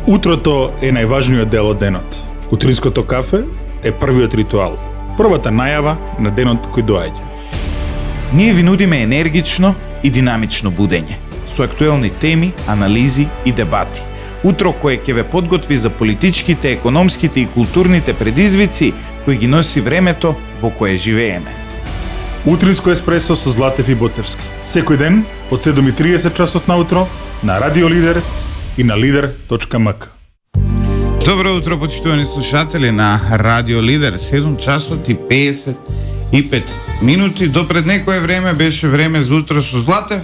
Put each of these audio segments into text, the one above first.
Утрото е најважниот дел од денот. Утринското кафе е првиот ритуал. Првата најава на денот кој доаѓа. Ние ви нудиме енергично и динамично будење, со актуелни теми, анализи и дебати. Утро кое ќе ве подготви за политичките, економските и културните предизвици кои ги носи времето во кое живееме. Утринско еспресо со Златев и Боцевски. Секој ден од 7:30 часот наутро на Радио Лидер и на lider.mk. Добро утро, почитувани слушатели на Радио Лидер. 7 часот и 55 минути. Допред некое време беше време за утро со Златев,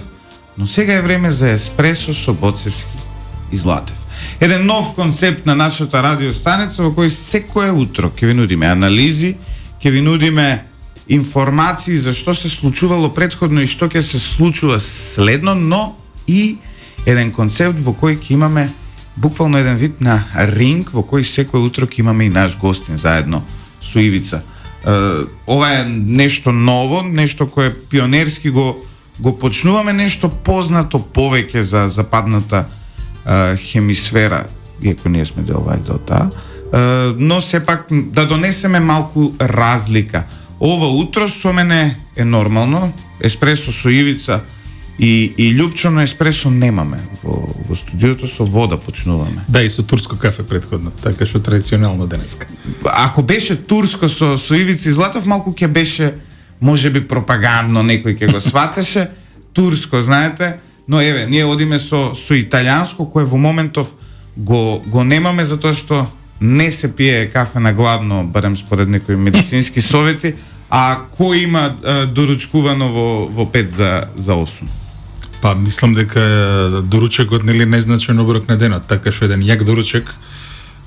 но сега е време за еспресо со Боцевски и Златев. Еден нов концепт на нашата радиостаница во кој секое утро ќе ви нудиме анализи, ќе ви нудиме информации за што се случувало претходно и што ќе се случува следно, но и еден концепт во кој ќе имаме буквално еден вид на ринг во кој секој утро ќе имаме и наш гостин заедно со Ивица. Ова е нешто ново, нешто кое пионерски го почнуваме, нешто познато повеќе за западната хемисфера, иако ние сме дел вајде од таа, но сепак да донесеме малку разлика. Ова утро со мене е нормално, еспресо со Ивица и Љупчо, но еспресо немаме во студиото, со вода почнуваме. Да, и со турско кафе претходно, така што традиционално денеска. Ако беше турско со Ивица и Златов, малку ќе беше можеби пропагандно, некој ќе го сватеше. Турско, знаете, но еве, ние одиме со италијанско, кое во моментов го немаме, затоа што не се пие кафе на гладно, барем според некои медицински совети, а кој има доручкувано во 5 за 8? Па, мислам дека доручекот нели најзначен оброк на денот, така што еден јак доручек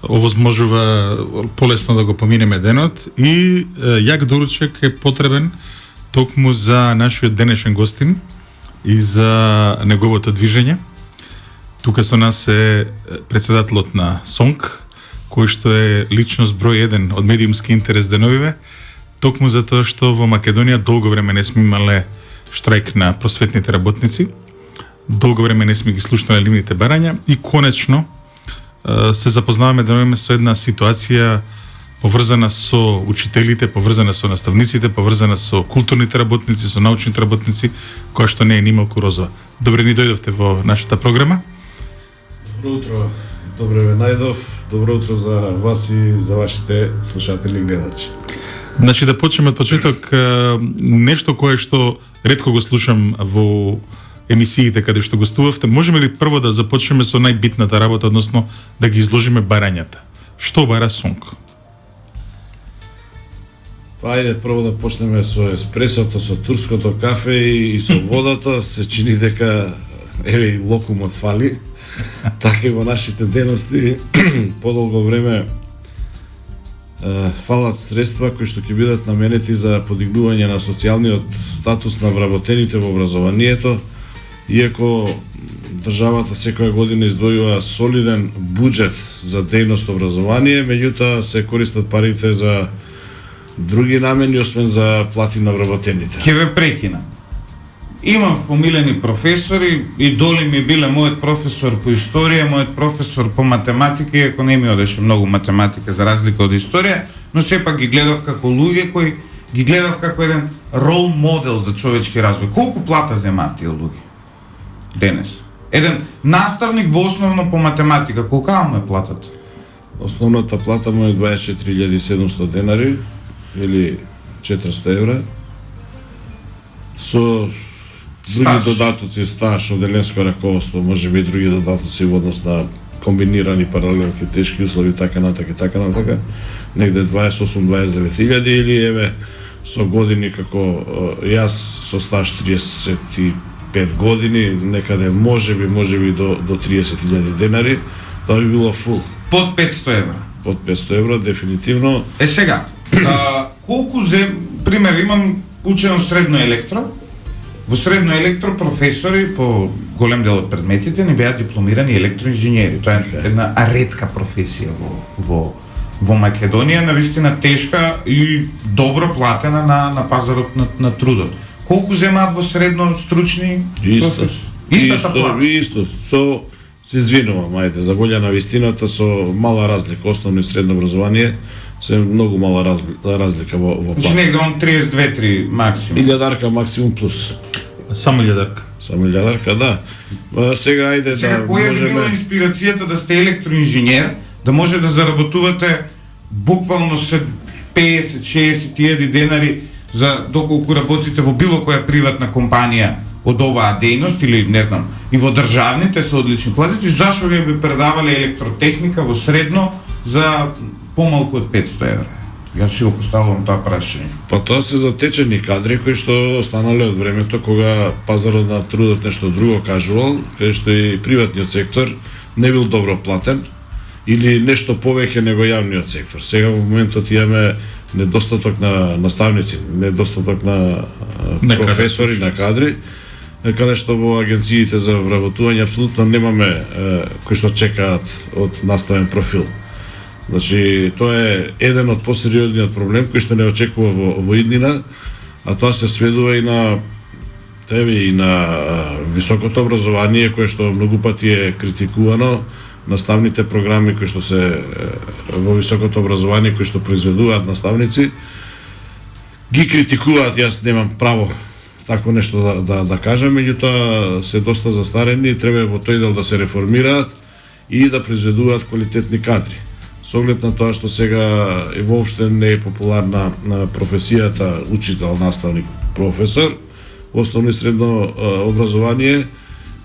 овозможува полесно да го поминеме денот и јак доручек е потребен токму за нашиот денешен гостин и за неговото движење. Тука со нас е председателот на СОНК, кој што е личност број 1 од медиумски интерес деновиве, токму затоа што во Македонија долго време не сме имале штрајк на просветните работници, долго време не сме ги слушнале нивните барања и конечно се запознаваме денеме со една ситуација поврзана со учителите, поврзана со наставниците, поврзана со културните работници, со научните работници, која што не е нималку розова. Добре ни дојдовте во нашата програма. Добро утро. Добре ве најдов. Добро утро за вас и за вашите слушатели и гледачи. Значи да почнеме од почеток, нешто кое што ретко го слушам во емисиите каде што гостувавте. Можеме ли прво да започнеме со најбитната работа, односно да ги изложиме барањата? Што бара СОНК? Па ајде прво да почнеме со еспресото, со турското кафе и со водата. Се чини дека еве локумот фали. Така и во нашите дености подолго време фалат средства кои што ќе бидат наменети за подигнување на социјалниот статус на вработените во образованието, иако државата секоја година издвојува солиден буџет за дејност образование, меѓутоа се користат парите за други намени освен за плати на вработените. Ќе ве прекинам. Имам фамилени професори, идоли ми биле мојот професор по историја, мојот професор по математика, иако не ми одеше многу математика за разлика од историја, но сепак ги гледав како луѓе кои ги гледав како еден рол модел за човечки развој. Колку плата земаат тие луѓе денес? Еден наставник во основно по математика, колкава му е платата? Основната плата му е 24.700 денари или 400 евра. Со други додатоци, стаж, оделенско раководство, може би други додатоци во однос на комбинирани паралелки, тешки услови, така натака, негде 28-29 или еве со години како јас со стаж 35 години, некаде може би до 30.000 денари, тоа би било фул. Под 500 евра. Под 500 евра, дефинитивно. Сега, колку пример, имам учено средно електро. Во средно електро професори по голем дел од предметите не беа дипломирани електроинженери. Тоа е една ретка професија во Македонија, навистина тешка и добро платена на пазарот на трудот. Колку земаат во средно стручни професори? Истата плата. Исто. се извинувам, ајде, за волја на вистината со мала разлика, основно и средно образование, се многу мала разлика во Значи плата. негде он 32-3 максимум. Илјадарка максимум плюс. Само лјадарка. Само илјадарка, да. Сега ајде Сега, да која би била можеме... инспирацијата да сте електроинженер, да може да заработувате буквално се 50-60.000 денари за доколку работите во било која приватна компанија од оваа дејност или не знам, и во државните се одлични платите, зашо вие би предавале електротехника во средно за помалку од 500 евра? Јас си го поставувам тоа прашање. Па тоа се затечени кадри кои што останале од времето кога пазарот на трудот нешто друго кажувал, каде што и приватниот сектор не бил добро платен или нешто повеќе него јавниот сектор. Сега во моментот имаме недостаток на наставници, недостаток на професори, на кадри, каде што во агенциите за вработување апсолутно немаме кои што чекаат од наставен профил. Значи, тоа е еден од посериозниот проблем кој што не очекува во иднина, а тоа се сведува и на тебе и на високото образование кое што многу пати е критикувано, наставните програми кои што се во високото образование кои што произведуваат наставници ги критикуваат, јас немам право такво нешто да кажам, меѓутоа се доста застарени и треба во тој дел да се реформираат и да произведуваат квалитетни кадри. Со оглед на тоа што сега и воопште не е популарна на професијата учител, наставник, професор, основно и средно образование,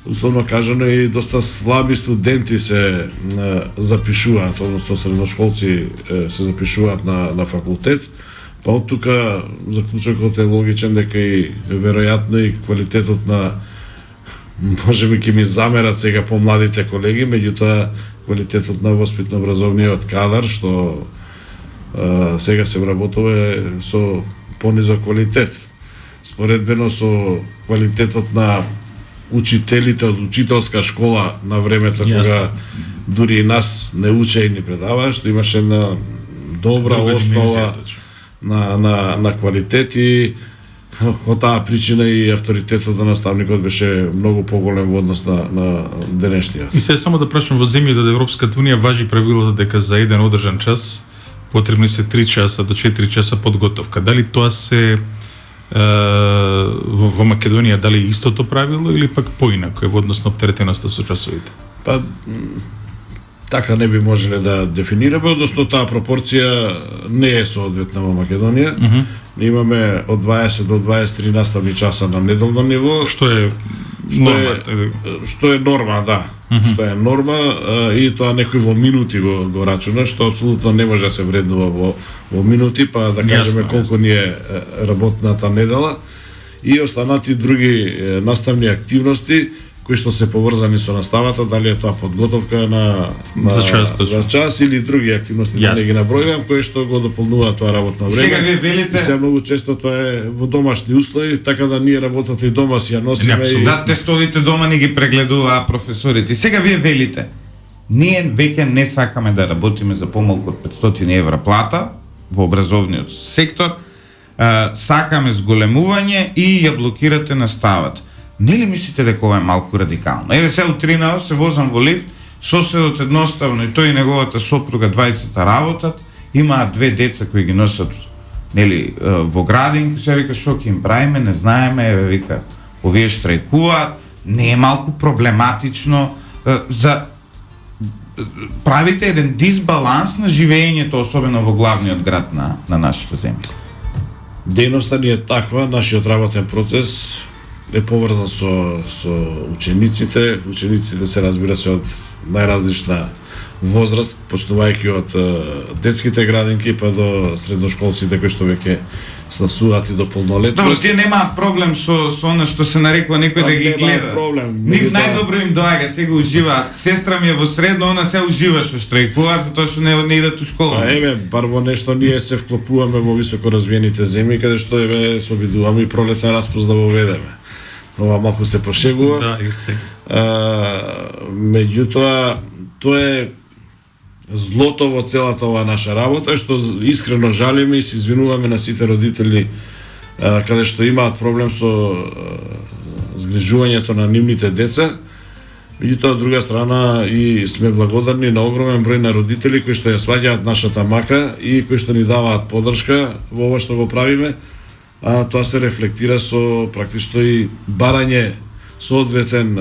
условно кажано и доста слаби студенти се запишуваат, односно средношколци се запишуваат на факултет, па од тука заклучокот е логичен дека и веројатно и квалитетот на можеби ќе ми замерат сега помладите колеги, меѓутоа квалитетот на воспитно-образовниот кадар што сега се вработува е со понизок квалитет. Споредбено со квалитетот на учителите од учителска школа на времето кога дури и нас не учеа и ни предаваа, што имаше една добра основа на квалитет и од таа причина и авторитетот на наставникот беше многу поголем во однос на денешниот. И се само да прашам, во земјите од Европската унија важи правилото дека за еден одржан час потребни се 3 часа до 4 часа подготовка. Дали тоа се во Македонија дали истото правило или пак поинако е во однос на оптеретеноста со часовите? Па така не би можеле да дефинираме, односно таа пропорција не е соодветна во Македонија. Ние имаме од 20 до 23 наставни часа на неделно ниво, Што е норма, да. Што е норма и тоа некој во минути го рачуна, што апсолутно не може да се вреднува во минути, па да кажеме колку ни е работната недела и останати други наставни активности кои што се поврзани со наставата, дали е тоа подготовка за час или други активности, да не ги набројувам, кои што го дополнуваат тоа работно време. Сега вие велите, сега многу често тоа е во домашни услови, така да ние работата и дома си ја носиме и да, тестовите дома ни ги прегледуваа професорите. Сега вие велите, ние веќе не сакаме да работиме за помалку од 500 евра плата во образовниот сектор, сакаме зголемување и ја блокирате наставата. Не ли мислите дека ова е малку радикално? Еве се утринава се возам во лифт, соседот едноставно и тој и неговата сопруга двајцата работат, имаат 2 деца кои ги носат нели во градинка, се вика што ќе им правиме, не знаеме, еве вика овие штрајкуваат, не е малку проблематично за правите еден дисбаланс на живеењето, особено во главниот град на нашата земја. Дејноста ни е таква, нашиот работен процес е поврзан со учениците. Учениците се разбира се од најразлична возраст, почнувајќи од детските градинки па до средношколците кои што веќе снасуваат и до полнолетност. Добро, тие немаат проблем со она што се нарекува некој да ги гледа. Нив најдобро им доаѓа, сега уживаат. Сестра ми е во средно, она се ужива што штрајкуваат, затоа што не идат у школа. Еве, бар во нешто ние се вклопуваме во високо развиените земји, каде што еве се обидуваме и пролетен распуст да го ведеме. Ова малку се пошегува. Да, и се. Меѓутоа, тоа е злото во целата оваа наша работа, што искрено жалиме и се извинуваме на сите родители каде што имаат проблем со згрижувањето на нивните деца, Меѓутоа, од друга страна, и сме благодарни на огромен број на родители кои што ја сваќаат нашата мака и кои што ни даваат поддршка во ова што го правиме, а тоа се рефлектира со практично и барање соодветен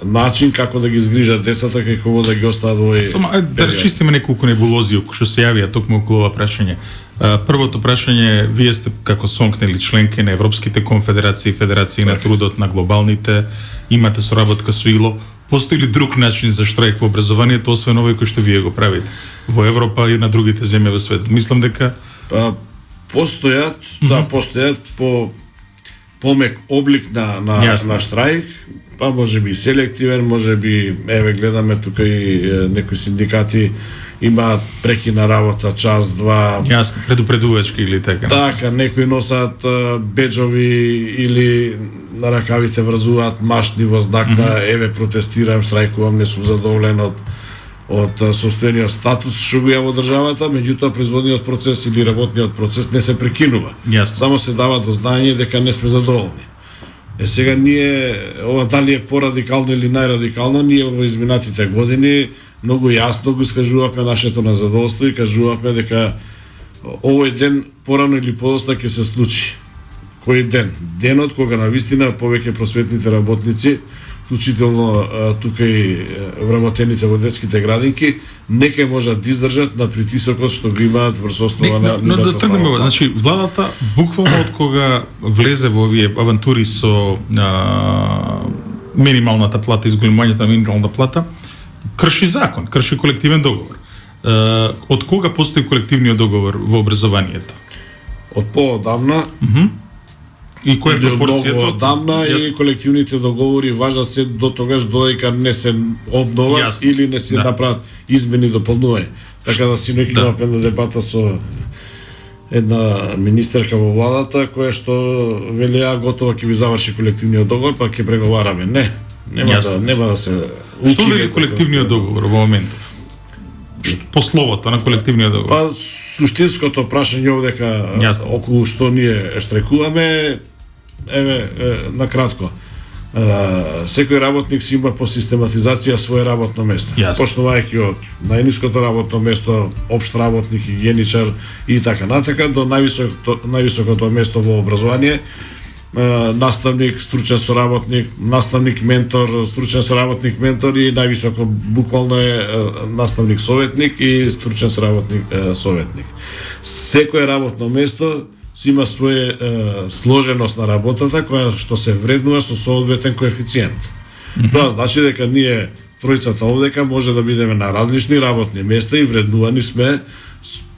начин како да ги изгрижат децата, како да ги остават во овој Само да расчистиме неколку небулози што се јавија токму околу ова прашање. Првото прашање, вие сте како сонкнели членки на Европските конфедерации, Федерации на трудот, на глобалните, имате соработка со ИЛО. Постои ли друг начин за штрајк во образованието, освен овој кој што вие го правите во Европа и на другите земји во светот? Мислам дека постојат, да, постојат по помек облик на штрајк, па може би селективен, може би, еве гледаме тука и некои синдикати имаат прекина работа, час, два. Јасно, предупредувачки или така. Така, некои носат беџови или на ракавите врзуваат машни во знак на еве протестирам, штрајкувам, не сум задоволен од состојаниот статус што го ја во државата, меѓутоа производниот процес или работниот процес не се прекинува. Јасно. Само се дава до знаење дека не сме задоволни. Сега ние, ова дали е порадикално или најрадикално, ние во изминатите години многу јасно го искажувавме нашето незадоволство и кажувавме дека овој ден порано или подоцна ќе се случи. Кој ден? Денот кога навистина повеќе просветните работници, вклучително тука и вработените во детските градинки, не ќе можат да издржат на притисокот што го имаат врз основа на но да тргнеме, значи владата буквално од кога влезе во овие авантури со минималната плата, изголемувањето на минималната плата, крши закон, крши колективен договор. Од кога постои колективниот договор во образованието? Од поодамна. И која е пропорцијата? Од одамна и колективните договори важат се до тогаш додека не се обноват или не се направат измени и дополнување. Така да синоќ имав една дебата со една министерка во владата која што вели готово ќе ви заврши колективниот договор, па ќе преговараме. Нема да се Што вели колективниот договор во моментов? Пословото на колективниот договор? Па суштинското прашање овдека околу што ние штрајкуваме, еве накратко. Секој работник си има по систематизација свое работно место. Почнувајќи од најниското работно место, општ работник, хигиеничар и така натака до највисокото место во образование, наставник, стручен соработник, наставник, ментор, стручен соработник, ментор и највисоко буквално е наставник советник и стручен соработник советник. Секое работно место си има своја сложеност на работата која што се вреднува со соодветен коефициент. Тоа значи дека ние тројцата овдека може да бидеме на различни работни места и вреднувани сме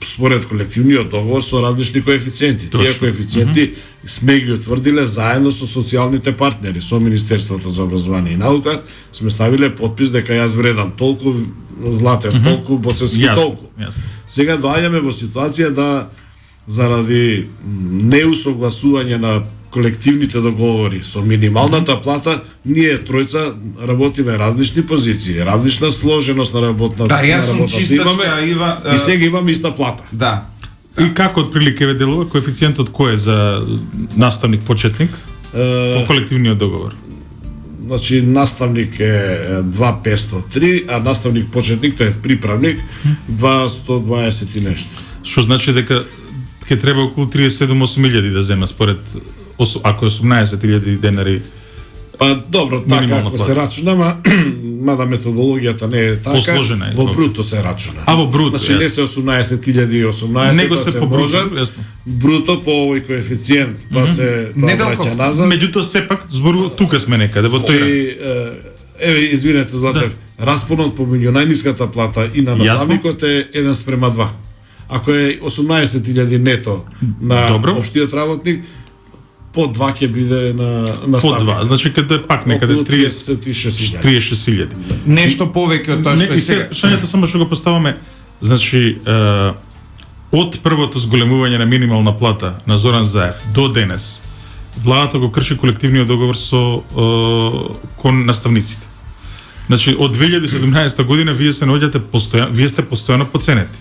според колективниот договор со различни коефициенти. Тие коефициенти сме ги утврдиле заедно со социјалните партнери, со Министерството за образование и наука, сме ставиле подпис дека јас вредам толку, Златев толку, Боцевски толку. Сега доаѓаме во ситуација да заради неусогласување на колективните договори со минималната плата, ние тројца работиме различни позиции, различна сложеност на работната. Да, јас сум чистачка, Ива. И сега имаме иста плата. Да. И како отприлике ве делува коефициентот кој е за наставник почетник по колективниот договор? Значи наставник е 2503, а наставник почетник, тој е приправник, 2120 и нешто. Што значи дека ќе треба околу 37-8 да зема според ако е 18.000 денари. Па добро, така ако се рачуна, мада методологијата не е така, посложена во бруто се рачуна. А во бруто, значи не се 18.018, него се по бруто по овој коефициент, па се враќа назад. Меѓутоа сепак збору тука сме некаде во тој. Еве извинете Златев, распонот помеѓу најниската плата и на наставникот е 1:2. Ако е 18.000 нето на општиот работник, по 2 ќе биде на наставник. По 2, значи каде пак некаде 36.000. Нешто повеќе од тоа што е сега. Прашањето само што го поставаме, значи од првото зголемување на минимална плата на Зоран Заев до денес, владата го крши колективниот договор со кон наставниците. Значи од 2017 година вие се наоѓате постојано, вие сте постојано поценети.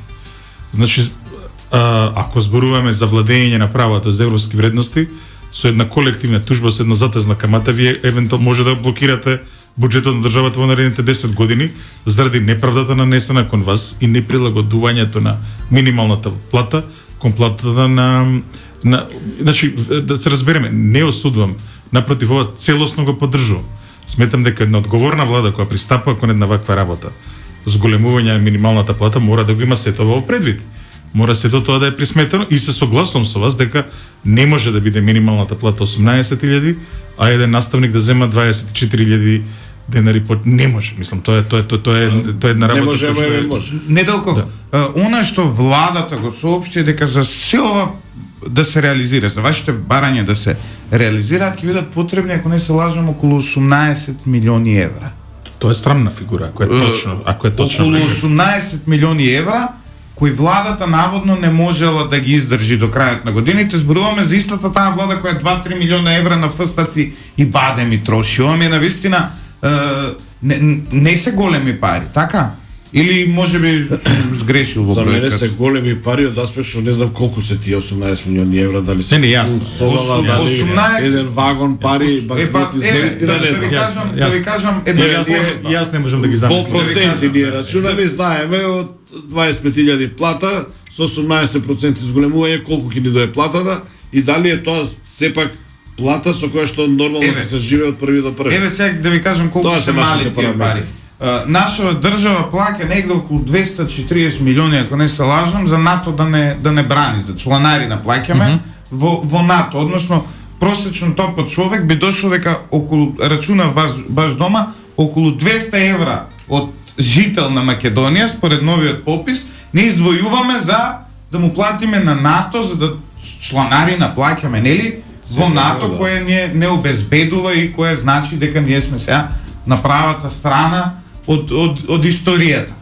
Значи ако зборуваме за владење на правата за европски вредности, со една колективна тужба, со една затезна камата, вие евентуално може да блокирате буџетот на државата во наредните 10 години заради неправдата нанесена кон вас и неприлагодувањето на минималната плата кон платата на значи да се разбереме, не осудувам, напротив ова целосно го поддржувам. Сметам дека една одговорна влада која пристапува кон една ваква работа, зголемување на минималната плата, мора да го има сето во предвид. Мора сето тоа да е присметено и се согласувам со вас дека не може да биде минималната плата 18.000, а еден наставник да зема 24.000 денари не може. Мислам, тоа е една работа. Не може, ама може. Неделков, она што владата го соопшти е дека за се ова да се реализира, за вашите барања да се реализираат, ќе бидат потребни, ако не се лажам, околу 18 милиони евра. Тоа е странна фигура, ако е точно. Околу 18 милиони евра, кои владата наводно не можела да ги издржи до крајот на годините. Зборуваме за истата таа влада која 2-3 милиона евра на фстаци и бадеми троши. Ова ми е навистина не се големи пари, така? Или може би сгрешил во За мене проектот? се големи пари од аспект што не знам колку се тие 18 милиони евра, дали се Не, јасно. совала, дали 18 еден вагон пари, банкноти, наистина не знам. Да ви кажам една Јас не можам да ги Во замислам. проценти ние рачунаме, знаеме од 25.000 плата со 18% зголемување колку ќе ни дое платата и дали е тоа сепак плата со која што нормално ќе се живее од први до први. Еве сега да ви кажам колку Тоа се се мали нашите тие пари. параметри. Наша држава плаќа негде околу 240 милиони, ако не се лажам, за НАТО да не брани, за чланарина плаќаме во НАТО, односно просечно тој по човек би дошло дека околу, рачунав баш дома, околу 200 евра од жител на Македонија, според новиот попис, не издвојуваме за да му платиме на НАТО, за да чланарина плаќаме, нели? Во НАТО, да. кое не обезбедува и кое значи дека ние сме сега на правата страна од историјата.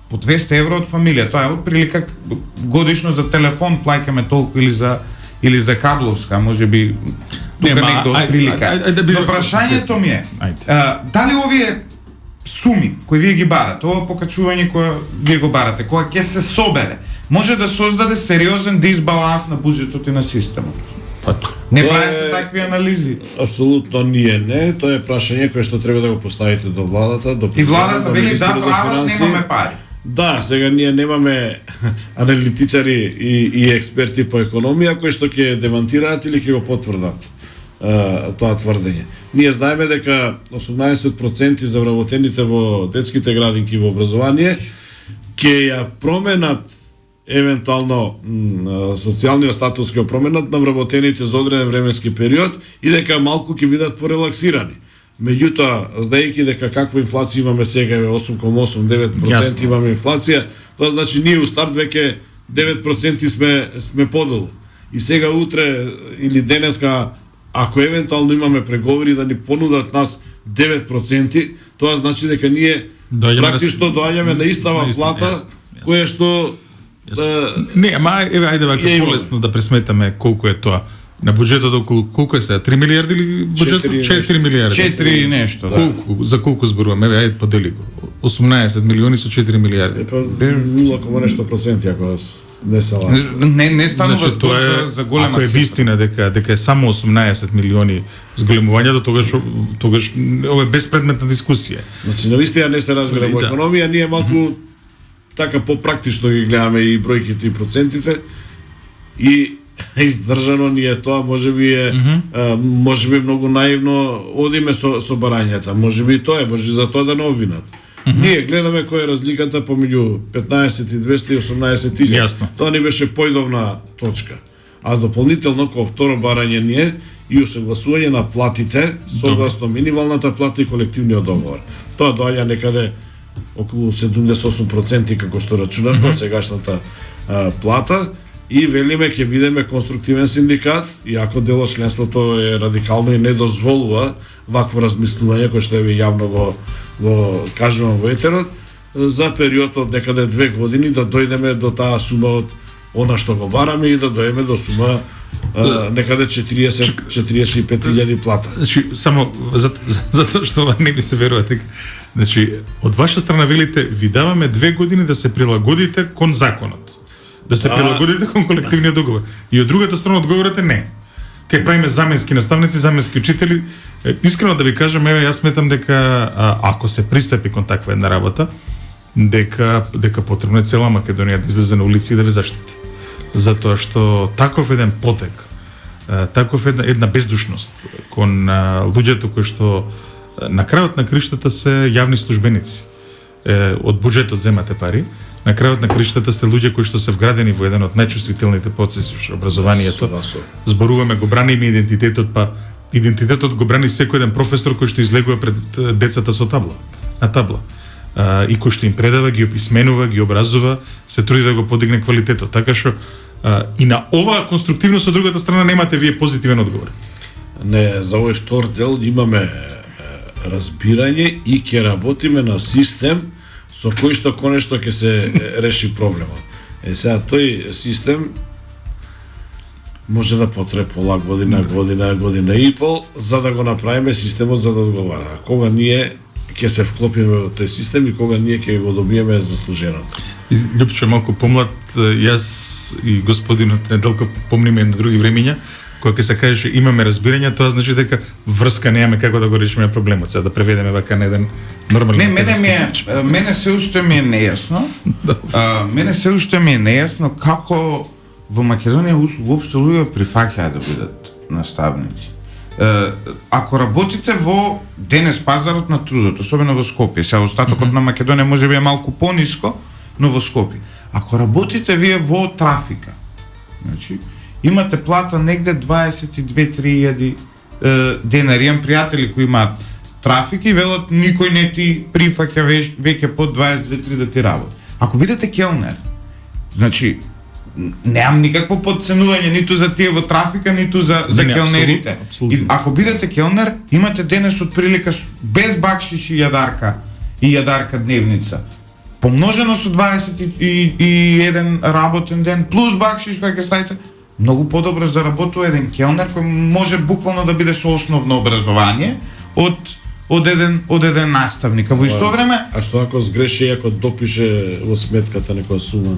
По 200 евро од фамилија, тоа е отприлика годишно за телефон плаќаме толку или за кабловска, можеби тука некаде отприлика. Но прашањето ми е, дали овие суми кои вие ги барате, ова покачување кое вие го барате, кога ќе се собере, може да создаде сериозен дисбаланс на буџетот и на системот? Не правите такви анализи? Апсолутно ние не, тоа е прашање кое што треба да го поставите до владата, до И владата вели да министерот за прават, финансии. немаме пари. Да, сега ние немаме аналитичари и експерти по економија кои што ќе демантираат или ќе го потврдат тоа тврдење. Ние знаеме дека 18% за вработените во детските градинки во образование ќе ја променат евентуално социјалниот статус ќе променат на вработените за одреден временски период и дека малку ќе бидат порелаксирани. Меѓутоа, знаејќи дека каква инфлација имаме сега, 8,8-9% имаме инфлација, тоа значи ние у старт веќе 9% сме подолу. И сега утре или денеска, ако евентуално имаме преговори да ни понудат нас 9%, тоа значи дека ние практично доаѓаме на истава плата, која што Не, ама еве ајде вака полесно да пресметаме колку е тоа. На буџетот околу колку е сега 3 милиарди или буџетот 4 милиарди. 4 нешто, да. Колку за колку зборуваме? Еве ајде подели го. 18 милиони со 4 милиарди. 0, нешто проценти ако не се лажам. Не станува Значи, тоа е, за голема ако е цифра. вистина дека е само 18 милиони зголемувањето, тогаш ова е безпредметна дискусија. Значи, навистина не се разбира во Да. економија, ние малку така попрактично ги гледаме и бројките и процентите и издржано ни е тоа, можеби многу наивно одиме со барањата, можеби тоа е, може за тоа да не обвинат. Ние гледаме која е разликата помеѓу 15 и 218 илјади. Јасно. Тоа не беше појдовна точка. А дополнително, како второ барање ние и усогласување на платите согласно минималната плата и колективниот договор. Тоа доаѓа некаде околу 78% како што рачунавме од сегашната плата и велиме ќе бидеме конструктивен синдикат, иако дел од членството е радикално и не дозволува вакво размислување кој што е јавно го кажувам во етерот, за период од некаде 2 години да дојдеме до таа сума од она што го бараме и да дојдеме до сума некаде 45.000 плата. Значи, само затоа што ова не ми се верува дека. Значи, од ваша страна велите, ви даваме 2 години да се прилагодите кон законот. Да се прилагодите кон колективниот договор. И од другата страна одговорите не. ќе правиме заменски наставници, заменски учители. Искрено да ви кажам, еве јас сметам дека ако се пристапи кон таква една работа, дека потребно е цела Македонија да излезе на улици и да ве заштити. Затоа што таков еден потек, таков една бездушност кон луѓето кои што на крајот на криштата се јавни службеници. Од буџетот земате пари, на крајот на криштата сте луѓе кои што се вградени во еден од најчувствителните процеси во образованието. Зборуваме, го браниме идентитетот, па идентитетот го брани секој еден професор кој што излегува пред децата со табла, на табла. И кој што им предава, ги описменува, ги образува, се труди да го подигне квалитетот. Така што и на оваа конструктивност од другата страна немате вие позитивен одговор. Не, за овој втор дел имаме разбирање и ќе работиме на систем со кој што конечно ќе се реши проблемот. Сега тој систем може да потреба пола година и пол за да го направиме системот за да одговара. А кога ние ќе се вклопиме во тој систем и кога ние ќе го добиеме заслуженото. Љупчо е малку помлад, јас и господинот Неделко помниме на други времиња, кога ќе се кажеше имаме разбирање, тоа значи дека врска немаме како да го решиме проблемот, сега да преведеме вака на еден нормален. Не, мене се уште ми е нејасно. Мене се уште ми е нејасно како во Македонија уопште луѓе прифаќаат да бидат наставници. Ако работите во денес пазарот на трудот, особено во Скопје, сега остатокот на Македонија може би е малку пониско, но во Скопје. Ако работите вие во трафика, значи имате плата негде 22-3 денари. Имам пријатели кои имаат трафик и велат никој не ти прифаќа веќе под 22-3 да ти работи. Ако бидете келнер, значи немам никакво подценување ниту за тие во трафика, ниту за келнерите. Абсолютно. И ако бидете келнер, имате денес од прилика без бакшиш и јадарка дневница. Помножено со 21 работен ден плюс бакшиш кој ќе ставите, многу подобро заработува еден келнер кој може буквално да биде со основно образование од еден наставник. А во исто време, А што ако сгреши, ако допише во сметката некоја сума?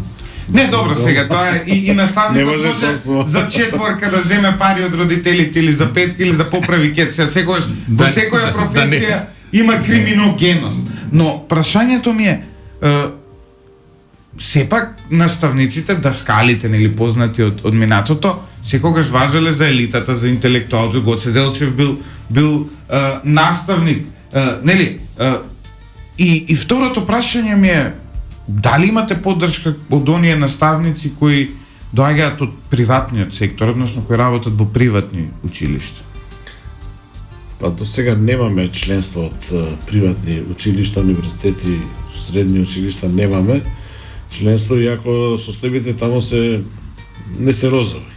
не, добро сега, тоа е и наставникот Не може може за четворка да земе пари од родителите или за петки или да поправи кет. Секогаш во секоја професија има криминогеност. Но прашањето ми е сепак наставниците, даскалите, нели познати од минатото, секогаш важеле за елитата, за интелектуалци. Гоце Делчев бил наставник, нели? И второто прашање ми е дали имате поддршка од оние наставници кои доаѓаат од приватниот сектор, односно кои работат во приватни училишта? Па до сега немаме членство од приватни училишта, универзитети, средни училишта немаме членство, иако состојбите тамо не се розови.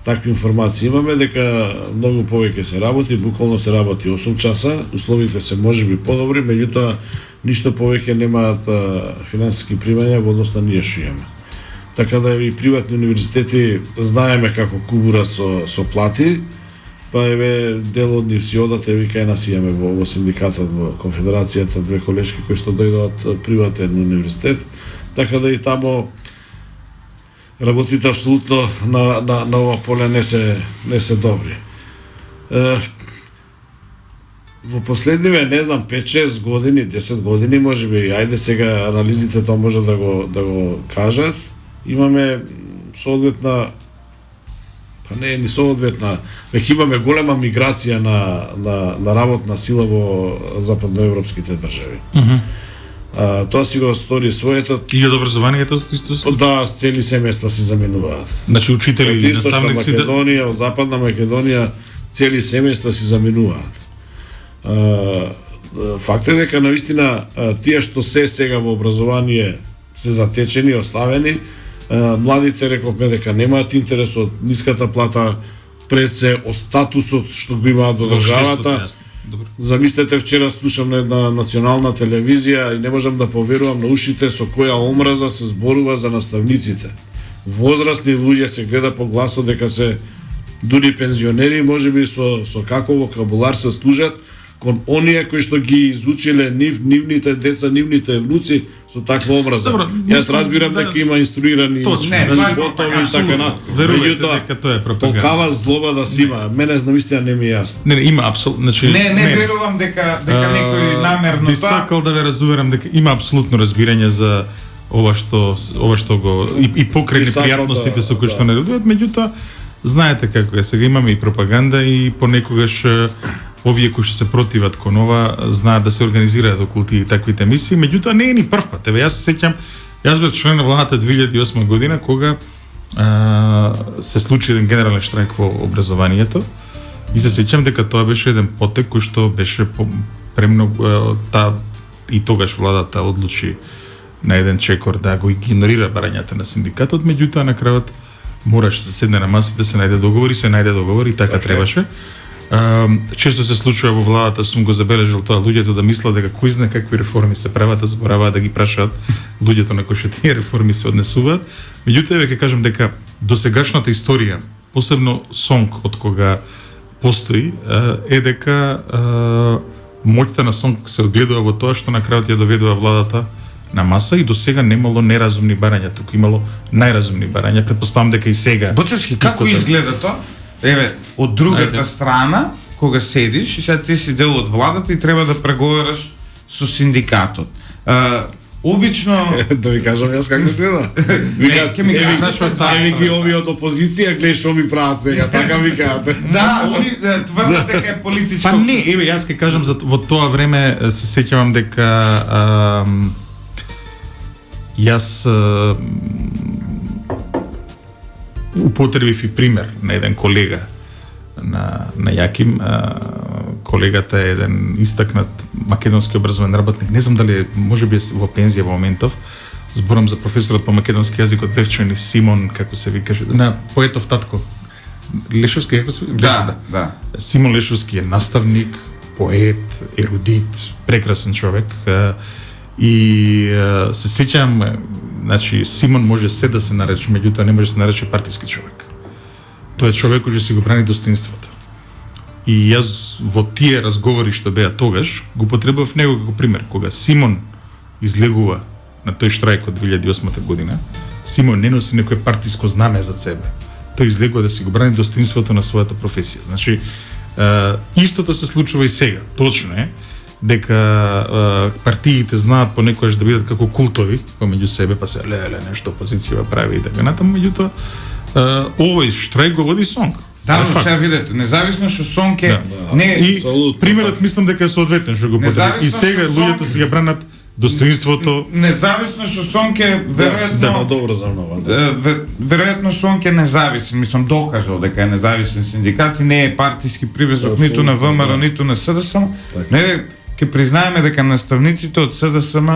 Такви информации имаме дека многу повеќе се работи, буквално се работи 8 часа, условите се можеби подобри, меѓутоа ништо повеќе немаат финансиски примања во однос на ние што имаме. Така да и приватни универзитети знаеме како кубурат со плати, па еве дел од нив си одат, еве кај нас имаме во синдикатот, во конфедерацијата, две колешки кои што дојдоат приватен универзитет, така да и тамо работите апсолутно на ова поле не се добри. Во последниве, не знам, 5-6 години, 10 години, можеби, ајде сега анализите тоа може да го кажат, имаме соодветна, па не е ни соодветна, веќе имаме голема миграција на работна сила во западноевропските држави. Тоа си го стори своето. И од образованието исто? Да, цели семејства се заменуваат. Значи учители и Источна наставници Македонија, од Западна Македонија, цели семејства се заменуваат. Факт е дека навистина тие што се сега во образование се затечени, ославени, младите рековме дека немаат интерес од ниската плата, пред се од статусот што го имаат во државата. Замислете, вчера слушам на една национална телевизија и не можам да поверувам на ушите со која омраза се зборува за наставниците. Возрастни луѓе се гледа по гласот дека се дури пензионери, можеби со каков вокабулар се служат, кон оние кои што ги изучиле нивните деца, нивните внуци со таква омраза. Добро, Јас мислам разбирам да- дека има инструирани Точно, не, тоа е ботови и пропаганда. така на. Верувате Меѓутоа, дека тоа е пропаганда. толкава злоба да си има, мене навистина не ми е јасно. Не, има апсолутно, значи Не верувам дека некој намерно би сакал да ве разберам дека има апсолутно разбирање за ова што го и покрај Би сакал непријатностите да- со кои што наредуваат, меѓутоа знаете како е, сега имаме и пропаганда и понекогаш овие кои што се противат кон ова знаат да се организираат околу тие таквите емисии, меѓутоа не е ни прв пат. Еве јас се сеќам, јас бев член на владата 2008 година кога се случи еден генерален штрајк во образованието и се сеќам дека тоа беше еден потек кој што беше премногу и тогаш владата одлучи на еден чекор да го игнорира барањата на синдикатот, меѓутоа на крајот мораше да се седне на масата да се најде договор и така требаше. Често се случува во владата, сум го забележал тоа, луѓето да мислат дека кој знае какви реформи се прават, а забораваат да ги прашаат луѓето на кои што тие реформи се однесуваат. Меѓутоа веќе кажам дека досегашната историја, посебно СОНК од кога постои, е дека моќта на СОНК се одгледува во тоа што на крајот ја доведува владата на маса и до сега немало неразумни барања, туку имало најразумни барања, претпоставам дека и сега. Боцевски, како истото. изгледа тоа? Еве, од другата Ајде. страна, кога седиш и сега ти си дел од владата и треба да преговараш со синдикатот. Обично Да ви кажам јас како изгледа. Викаат, ќе ми кажеш тоа. еве ги овие од опозиција, гледај што ми прават сега, така ми кажат. Да, они тврдат дека е политичко. Па не, еве јас ќе кажам за во тоа време се сеќавам дека јас употребив и пример на еден колега на Јаким. Колегата е еден истакнат македонски образован работник. Не знам дали е, можеби е во пензија во моментов. Зборам за професорот по македонски јазик од Вевчани Симон, како се викаше, на поетов татко. Лешовски, како се Да, да. Симон Лешовски е наставник, поет, ерудит, прекрасен човек и се сеќавам, значи Симон може се да се нарече, меѓутоа не може да се нарече партиски човек. Тоа е човек кој ќе си го брани достоинството. И јас во тие разговори што беа тогаш го потребував него како пример. Кога Симон излегува на тој штрајк од 2008 година, Симон не носи некое партиско знаме за себе. Тој излегува да си го брани достоинството на својата професија. Значи, истото се случува и сега. Точно е дека партиите знаат понекогаш да бидат како култови помеѓу себе, па се леле нешто опозиција прави и така натаму, меѓутоа овој штрајк го води СОНК. Да, но сега видете, независно што СОНК е не И Апсолутно. примерот мислам дека е соодветен што го потребив. И Независно сега што луѓето СОНК- си ја бранат достоинството. независно што СОНК е Да, веројатно добро за нова. веројатно СОНК е независен, мислам докажал дека е независен синдикат и не е партиски привезок ниту на Апсолутно, ВМРО, да. ниту на СДСМ. Така. Но еве, ќе признаеме дека наставниците од СДСМ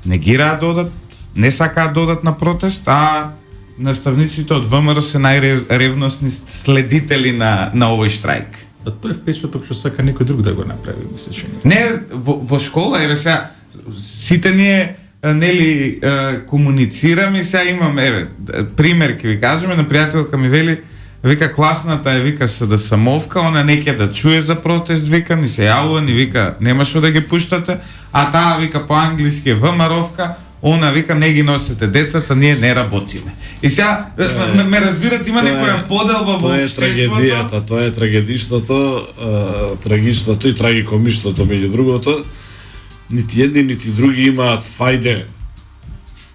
не гираат да одат, не сакаат да одат на протест, а наставниците од ВМРО се најревносни следители на овој штрајк. А тоа е впечаток што сака некој друг да го направи, мислам че. Не, во школа, еве сега, сите ние нели комуницираме и сега имам, еве, пример ќе ви кажеме, на пријателка ми вели, вика класната е, вика СДСМовка, она не ќе да чуе за протест, вика, ни се јавува, ни вика, нема што да ги пуштате, а таа вика по англиски е ВМРО-вка, она вика не ги носите децата, ние не работиме. И сега ме разбират, има некоја поделба во Тоа е општеството. трагедијата, тоа е трагедичното, трагичното и трагикомичното меѓу другото. Нити едни, нити други имаат фајде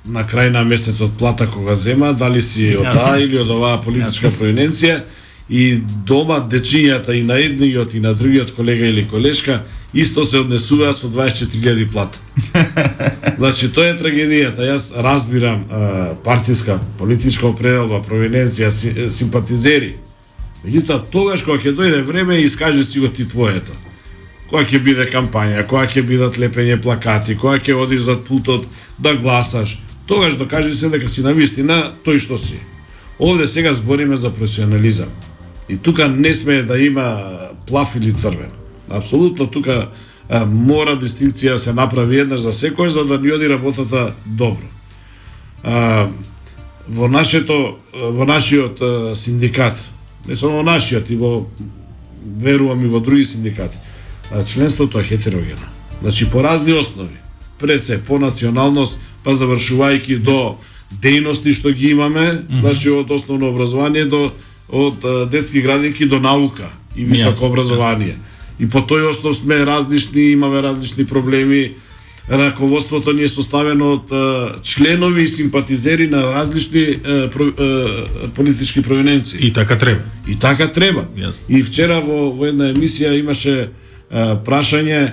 на крај на месецот плата кога зема, дали си од таа или од оваа политичка провиненција, и дома дечињата и на едниот и на другиот колега или колешка исто се однесува со 24.000 плата. Значи тоа е трагедијата. Јас разбирам партиска, политичка определба, провиненција, симпатизери. Меѓутоа тогаш кога ќе дојде време искажи си го ти твоето. Кога ќе биде кампања, кога ќе бидат лепење плакати, кога ќе одиш зад пултот да гласаш, тогаш докажи се дека си навистина тој што си. Овде сега збориме за професионализам. И тука не сме да има плав или црвен. Апсолутно тука мора дистинкција се направи еднаш за секој за да ни оди работата добро. Во нашиот синдикат, не само во нашиот, и во верувам и во други синдикати, членството е хетерогено. Значи по разни основи. Пред се по националност, па завршувајќи до дејности што ги имаме, значи од основно образование до од детски градинки до наука и високо образование. И по тој основ сме различни, имаме различни проблеми. Раководството ни е составено од членови и симпатизери на различни политички провиненции. И така треба. И така треба. Јасно. И вчера во една емисија имаше прашање,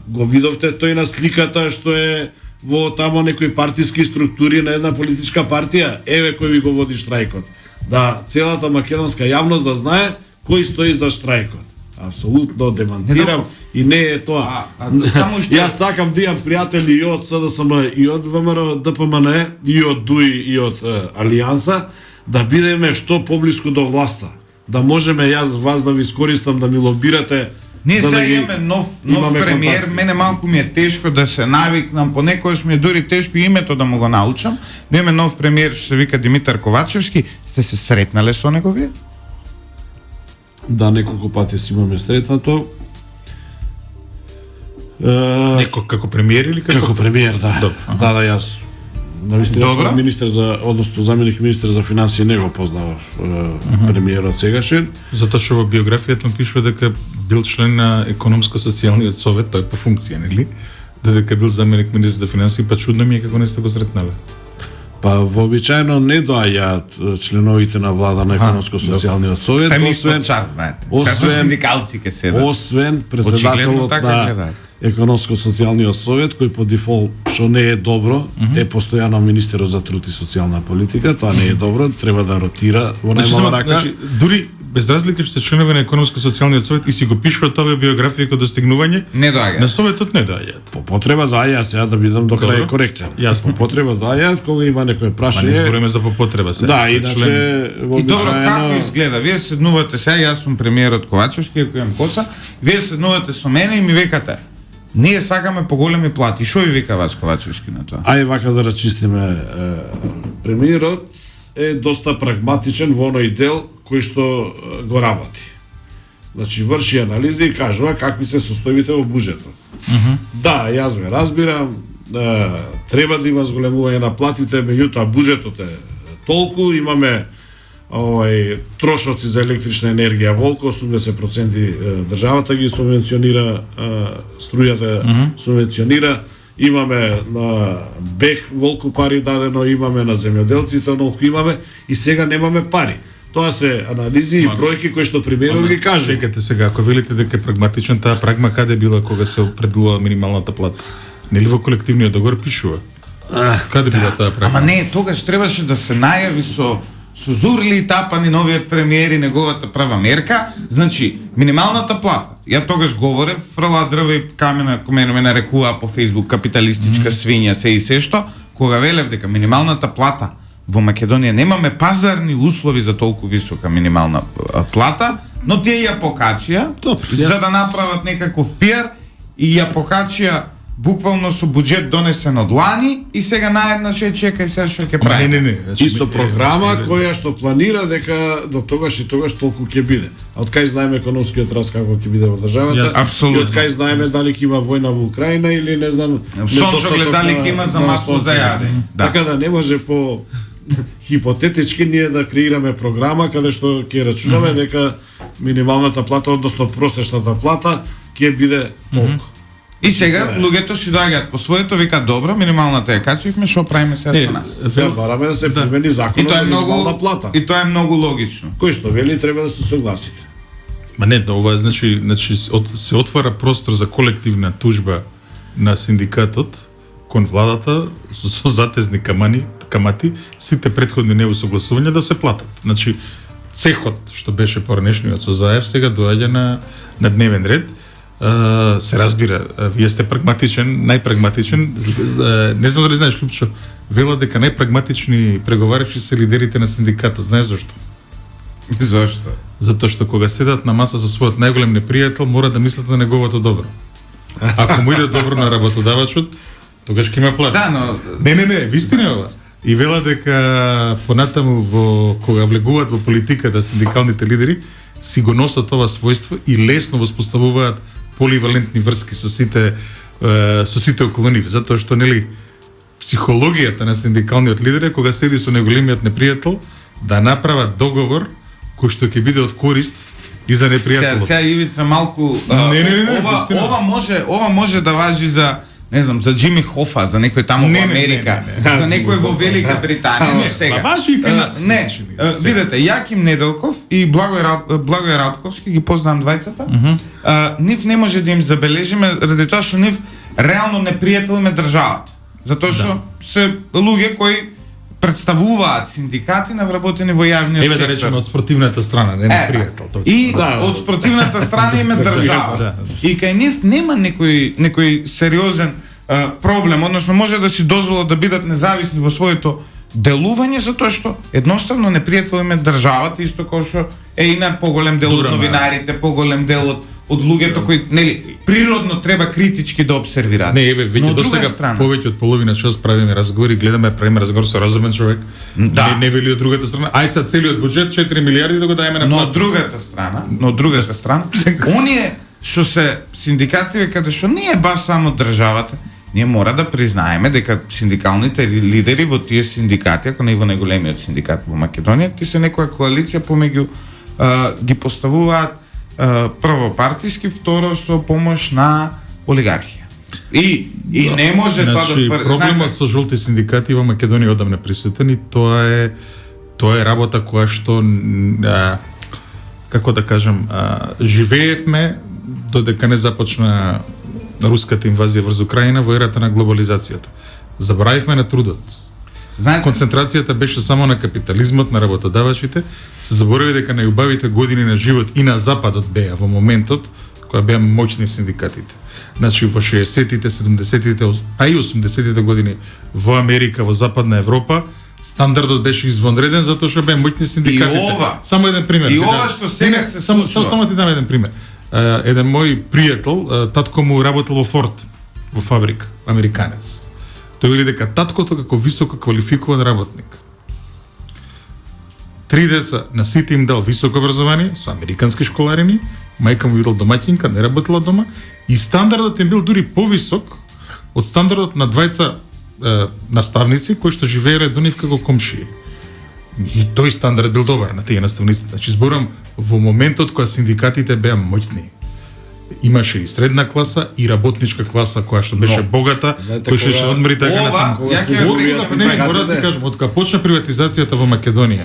го видовте тој на сликата што е во тамо некои партиски структури на една политичка партија, еве кој ви го води штрајкот. Да целата македонска јавност да знае кој стои за штрајкот. Апсолутно демантирам и не е тоа. Само што Јас сакам да имам пријатели и од СДСМ, и од ВМРО, ДПМН, и од ДУИ, и од Алијанса, да бидеме што поблиску до власта. Да можеме јас вас да ви искористам да ми лобирате. ние за да сега ги имаме нов имаме премиер, контакти. мене малку ми е тешко да се навикнам, понекогаш ми е дури тешко името да му го научам. Да имаме нов премиер што се вика Димитар Ковачевски. Сте се сретнале со него вие? Да, неколку пати си имаме сретнато. Неко како премиер или Како премиер, да. Добро, Да, јас навистина Добро. како министер за, односно заменик министер за финансии не го познавав премиерот сегашен. Затоа што во биографијата му пишува дека бил член на економско-социјалниот совет, тој по функција, нели? Додека бил заменик министер за финансии, па чудно ми е како не сте го сретнале. Па вообичаено не доаѓаат членовите на влада на економско-социјалниот совет, Та ми освен час, знаете. освен- Освен синдикалци ке седат. освен Очигледно председателот така на гледаат. економско-социјалниот совет, кој по дефолт, што не е добро, е постојано министерот за труд и социјална политика, тоа не е добро, треба да ротира во најмала рака. дури без разлика што се членови на економско-социјалниот совет и си го пишува тоа во биографија како достигнување, Не доаѓа. на советот не доаѓаат. По потреба доаѓаат, сега да бидам до крај Добро. коректен. Јасно. По потреба доаѓаат кога има некое Ма не прашање. збориме за по потреба сега. Да, Член- иначе И добро, како вообичаено изгледа? Вие седнувате сега, јас сум премиерот Ковачевски, ако имам коса, вие седнувате со мене и ми викате, ние сакаме поголеми плати. Шо ви вика вас Ковачевски на тоа? ај вака да расчистиме. Премиерот е доста прагматичен во оној дел кој што го работи. Значи врши анализи и кажува какви се состојбите во буџетот. Да, јас ве разбирам, треба да има зголемување на платите, меѓутоа буџетот е толку, имаме трошоци за електрична енергија волку, 80% државата ги субвенционира, струјата субвенционира, имаме на БЕХ волку пари дадено, имаме на земјоделците онолку имаме и сега немаме пари. Тоа се анализи и бројки кои што премиерот ги кажа. Чекате сега, ако велите дека е прагматичен, таа прагма каде била кога се определува минималната плата? Нели во колективниот договор пишува? Каде била таа прагма? Ама не, тогаш требаше да се најави со зурли и тапани новиот премиер и неговата прва мерка, значи минималната плата. Ја тогаш говорев, фрла дрва и камена, мене ме нарекува по Facebook капиталистичка свиња, се и се што, кога велев дека минималната плата во Македонија немаме пазарни услови за толку висока минимална плата, но тие ја покачија за да направат некаков пиар и ја покачија буквално со буџет донесен од лани и сега наеднаш чекај сега што ќе прави. Не. И со програма која што планира дека до тогаш и тогаш толку ќе биде. А од кај знаеме економскиот раст како ќе биде во државата? Јас, апсолутно. И од кај знаеме дали ќе има војна во Украина или не знам. Сончо гледали ќе има за масло за јаде. Да. Така да не може по хипотетички ние да креираме програма каде што ќе рачунаме дека минималната плата, односно просечната плата ќе биде толку. И сега луѓето си доаѓаат по своето, викаат добро, минималната ја качивме, што правиме сега со нас? Сега бараме да се примени И законот тоа за е минимална многу плата. и тоа е многу логично. Кој што вели треба да се согласите. Ма не, ова значи се отвара простор за колективна тужба на синдикатот кон владата со затезни камати, сите претходни неусогласувања да се платат. Значи цехот што беше поранешниот со ЗАЕВ сега доаѓа на дневен ред. Се разбира, вие сте прагматичен, најпрагматичен. Не знам дали знаеш Лупчо, вела дека најпрагматични преговарачи се лидерите на синдикатот. Знаеш зашто? Зошто? Затоа што кога седат на маса со својот најголем непријател, мора да мислат на неговото добро. Ако му иде добро на работодавачот, тогаш ќе има плата. Да, но Не, вистина е ова. И вела дека понатаму кога влегуваат во политиката синдикалните лидери, си го носат ова својство и лесно воспоставуваат поливалентни врски со сите околу нив, затоа што нели психологијата на синдикалниот лидер е кога седи со неголемиот непријател да направат договор кој што ќе биде од корист и за непријателот. Сега Ивица малку Не, ова може да важи за не знам, за Джими Хофа, за некој таму во Америка, за некој во Велика Британија, но сега. Важи и кај нас. Не, видете, Јаким Неделков и Благој Радковски, ги познавам двајцата. Нив не може да им забележиме ради тоа што нив реално непријател им е државата. Затоа што се луѓе кои представуваат синдикати на вработени во јавниот сектор. сектор. Да речеме од спортивната страна, не непријател. И од спортивната страна им е држава. И кај нив нема некој сериозен проблем, односно може да си дозволат да бидат независни во своето делување затоа што едноставно непријател им е државата, исто како што е и на поголем дел од новинарите, поголем дел од луѓето кои нели природно треба критички да обсервираат. Не, еве веќе досега повеќе од половина час правиме разговори, правиме разговор со разумен човек. Да. Не вели од другата страна. Ај сега целиот буџет 4 милиарди да го даеме на плата. Но од другата страна, оние што се синдикативе каде што не е баш само државата, ние мора да признаеме дека синдикалните лидери во тие синдикати, ако не и во најголемиот синдикат во Македонија, ти се некоја коалиција помеѓу ги поставуваат прво партиски, второ со помош на олигархија. И не може тоа да тврди. Проблемот со жолти синдикати во Македонија одамна присутен и тоа е работа која што како да кажам, живеевме додека не започна руската инвазија врз Украина во ерата на глобализацијата. Заборавивме на трудот. Знаете, концентрацијата беше само на капитализмот, на работодавачите, се заборави дека најубавите години на живот и на западот беа во моментот кога беа моќни синдикатите. Значи во 60-тите, 70-тите, а и 80-тите години во Америка, во Западна Европа, стандардот беше извонреден затоа што беа моќни синдикатите. И ова, само еден пример. И ова што сега се случува. Само ти дам еден пример. Еден мој пријател, татко му работел во Форд, во фабрика, американец. Тој вели дека таткото како високо квалификуван работник. 3 деца на сите им дал високо образование со американски школарини, мајка му била домаќинка, не работела дома и стандардот им бил дури повисок од стандардот на двајца наставници кои што живееле до нив како комшии. И тој стандард бил добар на тие наставници. Значи зборам во моментот кога синдикатите беа моќни. Имаше и средна класа и работничка класа која што беше богата, која што се одмери така натаму. Мора да се кажам, од кога почна приватизацијата во Македонија,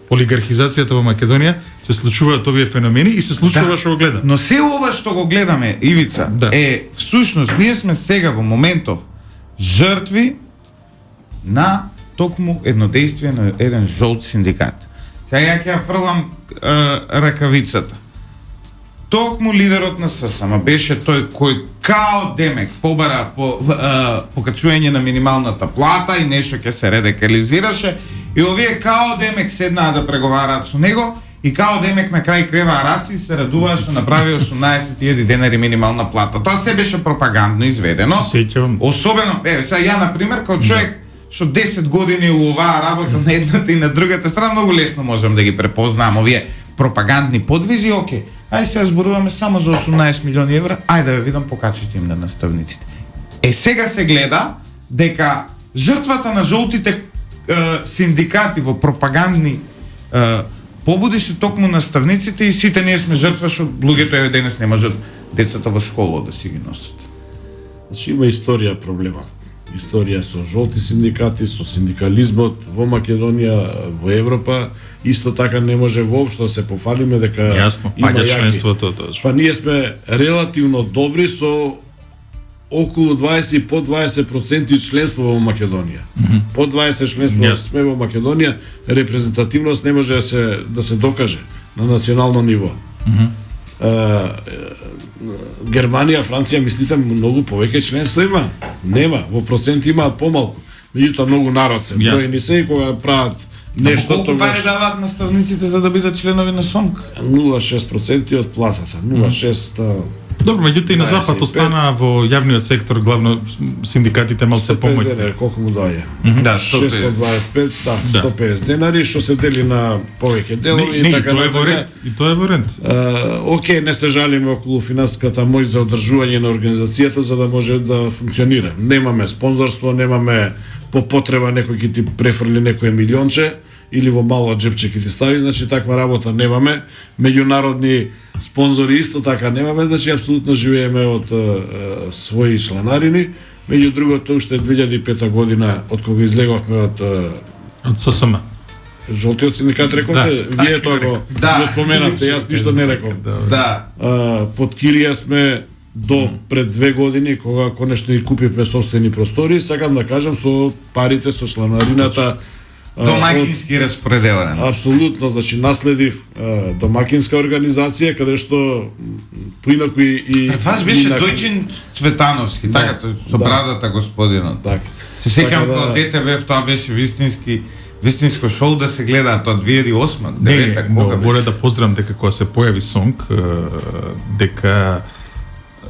олигархизацијата во Македонија, се случуваат овие феномени и се случува што го гледаме. Но се ова што го гледаме, Ивица, е всушност ние сме сега во моментов жртви на токму еднодействие на еден жолт синдикат. Сега ја ќе ја фрлам ракавицата. Токму лидерот на ССМ беше тој кој као демек побара покачување на минималната плата и нешто ќе се радикализираше и овие као демек седнаа да преговараат со него и као демек на крај креваа раци и се радуваа што направи 18.000 денари минимална плата. Тоа се беше пропагандно изведено. Особено, сега ја на пример како човек што 10 години у оваа работа на едната и на другата страна, многу лесно можам да ги препознам овие пропагандни подвизи. Океј, ај сега зборуваме само за 18 милиони евра, ајде да ве видам покачите им на наставниците. Сега се гледа дека жртвата на жолтите синдикати во пропагандни побуди се токму наставниците и сите ние сме жртва што луѓето еве денес не можат децата во школа да си ги носат. Значи има историја проблема. Историја со жолти синдикати, со синдикализмот во Македонија, во Европа, исто така не може воопшто да се пофалиме дека јасно, паѓа членството тоа. Па ние сме релативно добри со околу 20 и под 20% членство во Македонија. Под 20 членство сме во Македонија, репрезентативност не може да се докаже на национално ниво. Германија, Франција, мислите, многу повеќе членство има? Нема, во проценти имаат помалку. Меѓутоа многу народ се бројни се и кога прават нешто тогаш. Колку пари даваат наставниците за да бидат членови на СОНК? 0,6% од платата. 0,6 Добро, меѓутоа и на запад 25. остана во јавниот сектор, главно синдикатите малце 150 помоќни. денари, колку му даја? Да, 625, Да. 150 денари, што се дели на повеќе делови Не, и така тоа е во натаму. ред, и тоа е во ред. Океј, не се жалиме околу финансиската моќ за одржување на организацијата за да може да функционира. Немаме спонзорство, немаме по потреба некој ќе ти префрли некој милионче или во мало джепче ќе ти стави, значи таква работа немаме. Меѓународни спонзори исто така немаме, значи апсолутно живееме од своји чланарини. Меѓу другото, уште 2005 година, од кога излеговме од Од ССМ. жолтиот синдикат, реколте, Да, вие така тоа рекол. го Да. споменавте, јас ништо не реков. Да. Под Кирија сме до пред 2 години, кога конечно и купивме собствени простори, сакам да кажам со парите, со чланарината, Домаќински распределен. апсолутно, значи наследив домакинска организација, каде што поинаку и Това беше инаку. Дојчин Цветановски, Да, така, со да. брадата господинот. Така. Се сеќам Така кога дете бев, тоа беше вистинско шоу да се гледа, тоа 2008, 2009, Не, кога но беше? воле да поздравам дека кога се појави Сонг, дека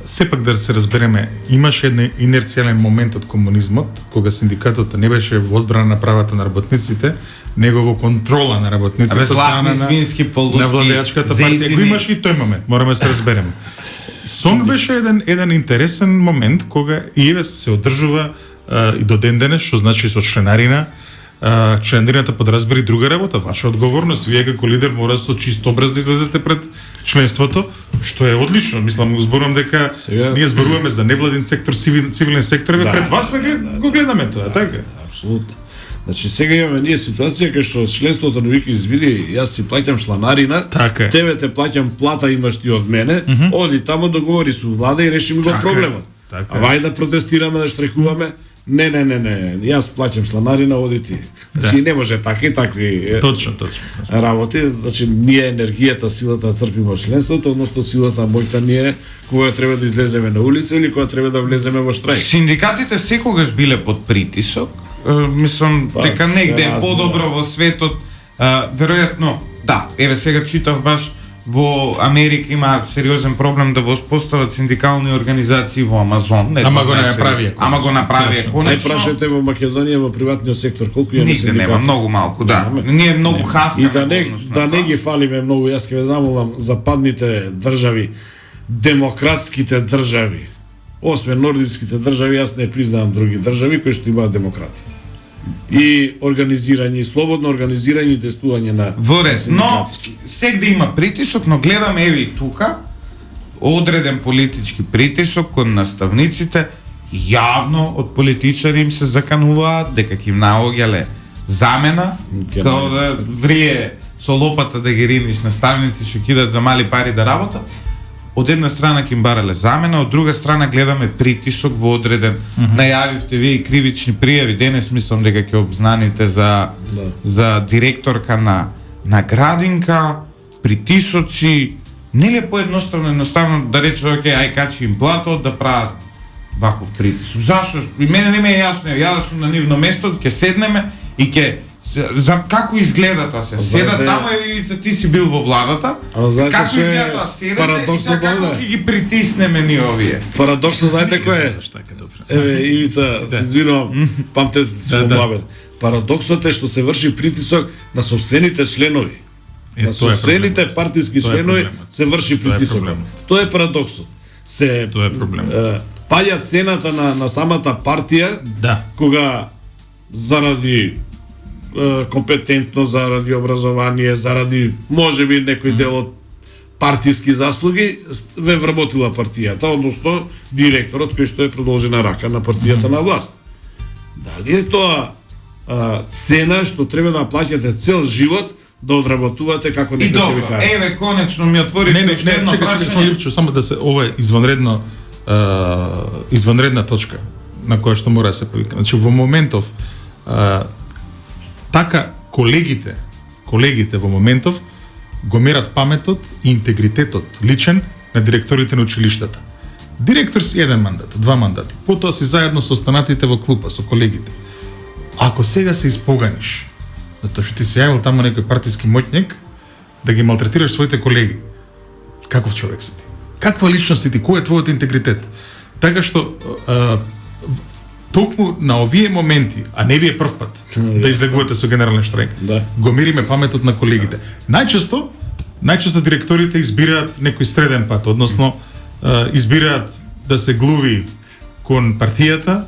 сепак да се разбереме, имаше еден инерцијален момент од комунизмот, кога синдикатот не беше во одбрана на правата на работниците, него во контрола на работниците Абе, да од страна златни свински полутки, на владеачката партија. Го зејтини. имаше и тој момент, мораме да се разбереме. Сонг беше еден интересен момент кога и еве се одржува и до ден денес, што значи со членарина. Членарината подразбери друга работа, ваша одговорност, вие како лидер мора со чист образ да излезете пред членството, што е одлично. Мислам, зборувам дека Сега- ние зборуваме за невладин сектор, цивилен сектор, еве Да. пред вас го гледаме тоа, така? Апсолутно. Значи сега имаме ние ситуација кај што членството на Вики извини, јас си плаќам чланарина, Така е. тебе те плаќам плата, имаш ти од мене, оди тамо договори со влада и реши ми го Така е. проблемот. Така А вај да протестираме, да штрекуваме, не, јас плаќам чланарина, оди ти. Значи не може така и такви Точно. работи, значи ние енергијата, силата црпиме од членството, односно силата мојта ние кога треба да излеземе на улица или кога треба да влеземе во штрајк. Синдикатите секогаш биле под притисок. Мислам Па, дека негде се е подобро во светот. Веројатно, да, еве сега читав баш во Америка има сериозен проблем да воспостават синдикални организации во Амазон. Ама го направија. Ама го направија Точно. Ај конечно. прашајте во Македонија во приватниот сектор колку имаме Нигде синдикати? нема, многу малку, да. Немаме. Ние многу хаскаме. И да не во однос на да не тоа. ги фалиме многу, јас ќе ве замолам западните држави, демократските држави. Освен нордиските држави, јас не признавам други држави кои што имаат демократи. И организирање, и слободно организирање и действување на Во ред, но синдикати. сегде има притисок, но гледаме еве и тука одреден политички притисок кон наставниците, јавно од политичари им се закануваат дека ќе им наоѓале замена, Ќе као да врие со лопата да ги риниш наставници што кидат за мали пари да работат. Од една страна ќе им барале замена, од друга страна гледаме притисок во одреден. Најавивте вие и кривични пријави, денес мислам дека ќе обзнаните за директорка на градинка, притисоци, нели е поедноставно, едноставно да рече, окей, ај качи им платот, да прават ваков притисок. Зашо? И мене не ме е јасно, ја да сум на нивно место, ќе седнеме и ќе за како изгледа тоа се. Седат Знаете- таму и Ивица, ти си бил во владата. Ама знаете Како што е изгледа тоа? Седате и парадоксно сега како тоа, да? ќе ги притиснеме ни овие? Парадоксно знаете кој е? Така добро. Еве Ивица, се извинувам, памтете со Да. муабет. Парадоксот е што се врши притисок на собствените членови. На Тоа е собствените проблемот. партиски Тоа е членови проблемот. се врши Тоа е притисок. проблемот. Тоа е парадоксот. Се Тоа е проблемот. паѓа цената на самата партија Да. кога заради компетентност, заради образование, заради можеби некој дел од партиски заслуги ве вработила партијата, односно директорот кој што е продолжена рака на партијата на власт. Дали е тоа цена што треба да плаќате цел живот да одработувате како И некој ќе ви добро, каже? еве конечно ми отворите уште едно чекај, само прашање. Липчо, само да се ова е изванредна точка на која што мора да се повика. Значи во моментов така колегите во моментов го мерат паметот и интегритетот личен на директорите на училиштата. Директор си еден мандат, 2 мандати. Потоа си заедно со останатите во клупа, со колегите. Ако сега се испоганиш, затоа што ти се јавил таму некој партиски моќник, да ги малтретираш своите колеги, каков човек си ти? каква личност си ти, кој е твојот интегритет. Така што токму на овие моменти, а не вие прв пат да излегувате со генерален штрајк, Да. го мириме паметот на колегите. Најчесто директорите избираат некој среден пат, односно избираат да се глуви кон партијата,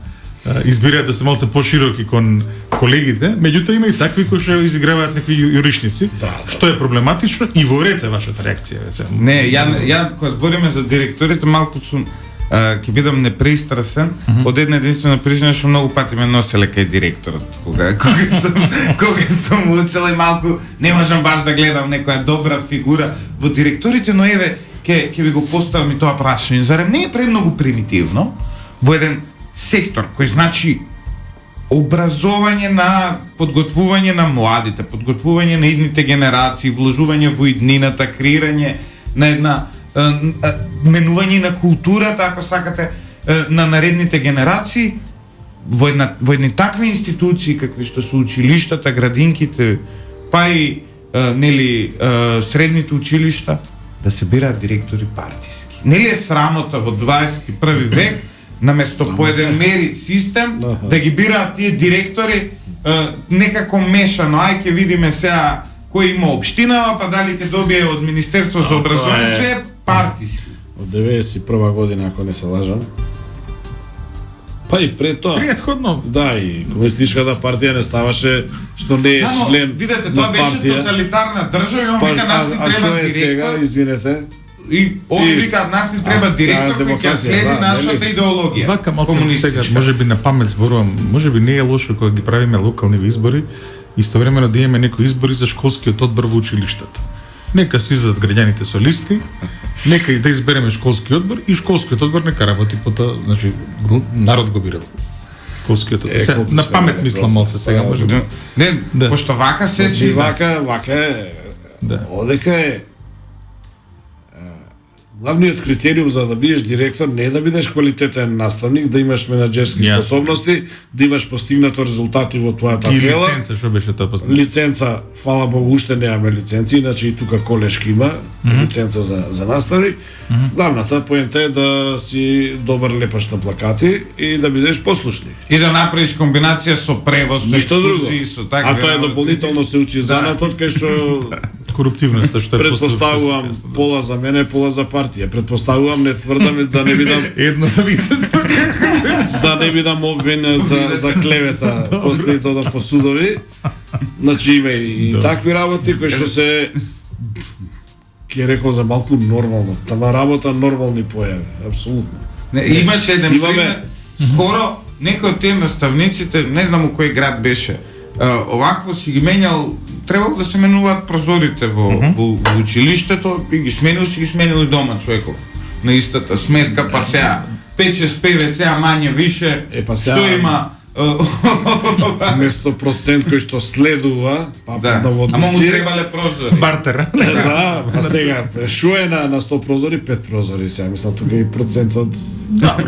избираат да се малце пошироки кон колегите, меѓутоа има и такви кои што изиграваат некои јуришници, што е проблематично и во ред е вашата реакција. Не, ја кога збориме за директорите, малку сум ќе бидам непристрасен, од една единствена причина што многу пати ме носеле кај директорот. Кога сум учел и малку не можам баш да гледам некоја добра фигура во директорите, но еве ќе ви го поставам и тоа прашање. Зарем не е премногу примитивно во еден сектор кој значи образовање на подготвување на младите, подготвување на идните генерации, вложување во иднината, креирање на една менување на културата, ако сакате, на наредните генерации во едни такви институции какви што се училиштата, градинките, па и нели средните училишта, да се бираат директори партиски. Нели е срамота во 21 век наместо по еден мерит систем да ги бираат тие директори некако мешано. Ај ќе видиме сега кој има општинава, па дали ќе добие од Министерство за образование, све е партиски. Од 91 година, ако не се лажам. Па и пред тоа. Претходно. Да, и комунистичката партија не ставаше што не е член. Видете, тоа беше тоталитарна држава и он вика нас ни треба директор. Сега, извинете. И они викаат нас ни треба директор кој ќе следи нашата идеологија. Вака малку сега, можеби на памет зборувам, можеби не е лошо кога ги правиме локални избори, истовремено да имаме некои избори за школскиот одбор во училиштата. Нека се излезат граѓаните со листи, нека и да избереме школски одбор и школскиот одбор нека работи по тоа, значи народ го бирал. Школскиот одбор. На памет мислам малце сега може. Не, пошто вака се си вака е. Да. Одека е главниот критериум за да бидеш директор не е да бидеш квалитетен наставник, да имаш менаџерски способности, да имаш постигнато резултати во твојата фела. И лиценца, што беше тоа после? Лиценца, фала Богу, уште немаме лиценци, иначе и тука колешки има лиценца за наставник. Главната поента е да си добар лепаш на плакати и да бидеш послушник. И да направиш комбинација со превоз, со екскурзии, со така. А тоа е дополнително се учи занатот кај што коруптивноста што е предпоставувам пола за мене, пола за партија. Предпоставувам, не тврдам да не бидам едно за вицето. Да не бидам обвинен за клевета после тоа по судови. Значи има и такви работи кои што се ќе рекол за малку нормално. Тама работа нормални појави, апсолутно. Не, имаше еден пример. Скоро некој од тие наставниците, не знам у кој град беше, овакво си ги менјал, требало да се менуваат прозорите во училиштето и ги сменил и дома човеков на истата сметка, па сега 5-6 ПВЦ, а мање више, што има место процент кој што следува, па наводници. Ама му требале прозори. Бартер. Да, па сега, шо е на 100 прозори, 5 прозори, сега мислам тука и процентот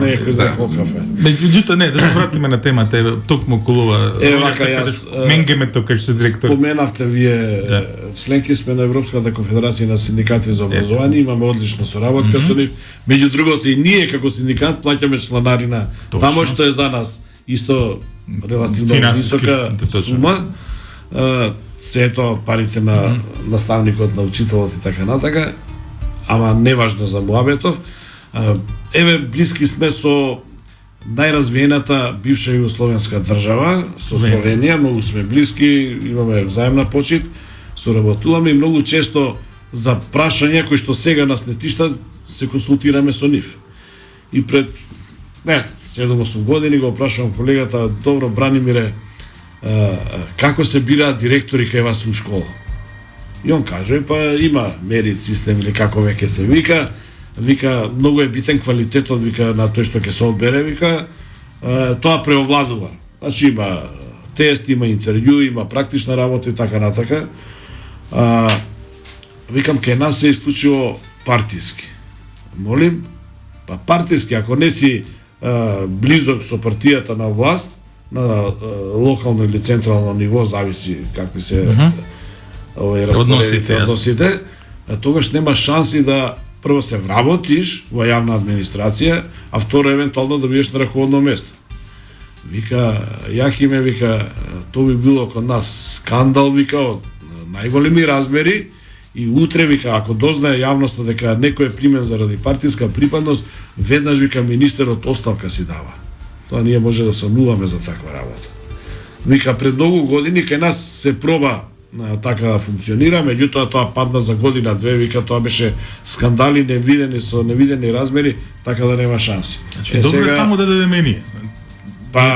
не е кој знае колку е. Меѓутоа не, да се вратиме на темата, токму кулова. Вака јас менгеме тоа кај што директор. Споменавте вие членки сме на Европската конфедерација на синдикати за образование, имаме одлична соработка со нив. Меѓу другото и ние како синдикат плаќаме чланарина тамо што е за нас исто релативно висока сума. Се тоа парите на наставникот, на учителот и така натака, ама неважно за муабетов. Еве блиски сме со најразвиената бивша југословенска држава, со Словенија, многу сме блиски, имаме взаемна почит, соработуваме и многу често за прашања кои што сега нас не тиштат, се консултираме со нив. И пред 7-8 години го прашувам колегата: добро, Бранимире, како се бираат директори кај вас у школа? И он каже, па има мерит систем или како веќе се вика, многу е битен квалитетот, вика, на тој што ќе се одбере, вика, тоа преовладува. Значи има тест, има интервју, има практична работа и така натака. Викам, кај нас е исклучиво партиски. Молим, па партиски, ако не си близок со партијата на власт, на локално или централно ниво, зависи какви се односите, тогаш нема шанси да прво се вработиш во јавна администрација, а второ евентуално да бидеш на раководно место. Вика, Јахиме, вика, тоа би било код нас скандал, вика, од најголеми размери, и утре, вика, ако дознае јавноста дека некој е примен заради партиска припадност, веднаш, вика, министерот оставка си дава. Тоа ние може да сонуваме за таква работа. Вика, пред многу години кај нас се проба така да функционира, меѓутоа тоа падна за година, две, вика, тоа беше скандали невидени со невидени размери, така да нема шанси. Значи, добро е таму да дадеме ние.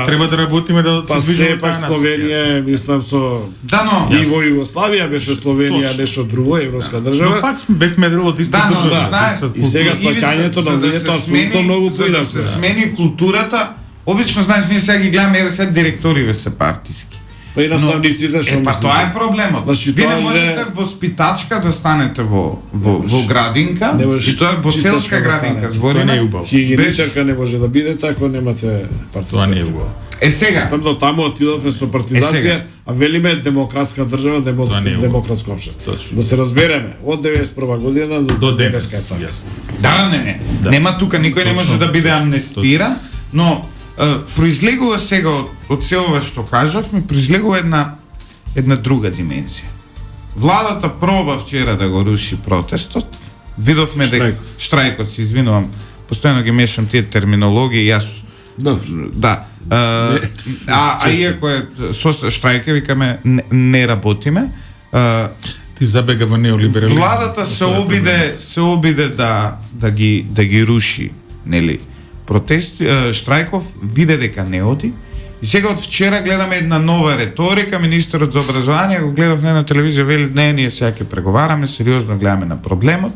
Треба да работиме да се движиме таа пак Словенија, мислам со но и во Југославија беше Словенија Точно. нешто друго, европска Но држава. пак бевме дел од иста но држава. знае, иста и сега култура. сваќањето на луѓето апсолутно многу за да се поинаку. смени културата, обично знаеш ние сега ги гледаме еве сега директориве се партиски. Па и наставниците што Па мислите? тоа е проблемот. Значи, Вие тоа не е- можете воспитачка да станете во градинка, Не можеш и тоа е во чистачка селска да градинка, станете. збориме. Тоа не е убаво. Хигиеничарка не може да бидете ако немате партизација. Тоа не е убаво. Е сега, Сам до таму отидовме со партизација, сега. а велиме демократска држава, Тоа не е убаво. демократско општество. Точно. Да се разбереме, од 91 година До денес. денеска е така. Јасно. да, не. Нема тука никој не може Точно. да биде амнестиран, но произлегува сега од се ова што кажавме, произлегува една друга димензија. Владата проба вчера да го руши протестот. Видовме дека штрајкот, се извинувам, постојано ги мешам тие терминологии, јас да. А иако е со штрајка, викаме не работиме. Ти забега во неолиберализм. Владата се обиде да ги руши, нели, протести, штрајков, виде дека не оди. И сега од вчера гледаме една нова реторика, министерот за образование го гледав на една телевизија, вели не, ние сега ќе преговараме, сериозно гледаме на проблемот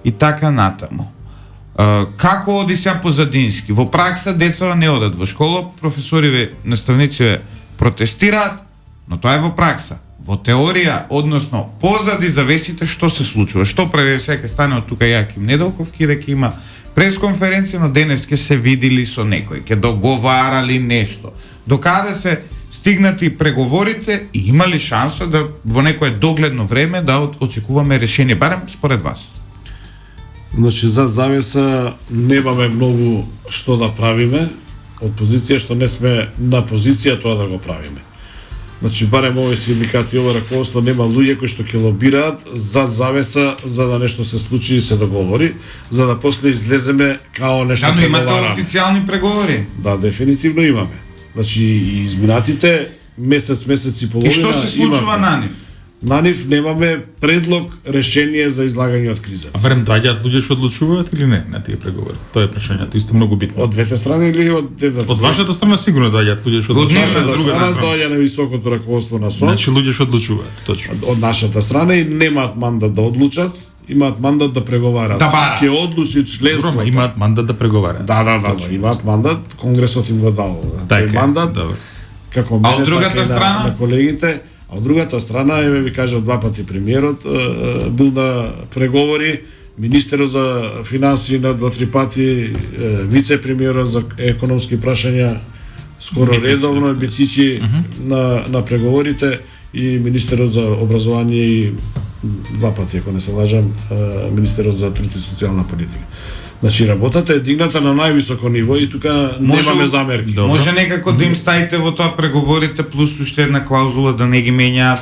и така натаму. Како оди сега позадински? Во пракса децата не одат во школа, професориве, наставнициве протестираат, но тоа е во пракса. Во теорија, односно позади завесите што се случува. Што прави сега стане од тука Јаким Неделков, ќе има пресконференција, но денес ќе се видели со некој, ќе договарали нешто. Докаде се стигнати преговорите и имали шанса да во некое догледно време да очекуваме решение, барем според вас? Значи, за завеса немаме многу што да правиме, од позиција што не сме на позиција тоа да го правиме. Значи, барем овој синдикат и ова раководство нема луѓе кои што ќе лобираат за завеса, за да нешто се случи и се договори, за да после излеземе као нешто Да, но имате договараме. официјални преговори. Да, дефинитивно имаме. Значи, и изминатите месец и половина И што се случува имаме. на нив? На нив немаме предлог, решение за излагање од криза. А барем доаѓаат луѓе што одлучуваат или не на тие преговори? Тоа е прашањето, исто многу битно. Од двете страни или од едната? Од вашата страна сигурно доаѓаат луѓе што Од одлучуваат, нашата од Од другата страна страна. доаѓа на високото раководство на СОН, Значи луѓе што одлучуваат, точно. од нашата страна и немаат мандат да одлучат, имаат мандат да преговараат. Да бараат. Ќе одлучи членство. Добро, имаат мандат да преговараат. Да, имаат мандат, Конгресот им го дал тој Така, мандат. добро. Како А од мене, другата така и страна? на колегите. А од другата страна, еве ви кажав два пати премиерот бил да преговори, министерот за финансии на два-три пати, вице-премиерот за економски прашања скоро редовно битичи на преговорите и министерот за образование и два пати, ако не се лажам, министерот за труд и социјална политика. Значи, работата е дигната на највисоко ниво и тука немаме замерки. Добро. Може некако да им ставите во тоа преговорите плюс уште една клаузула да не ги менјаат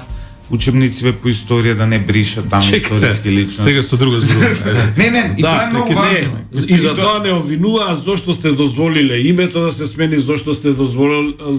учебниците по историја, да не бришат там историски личности. Сега со друго зборуваме. Не, и тоа е многу така важно. И за тоа не обвинуваат зошто сте дозволиле името да се смени, зошто сте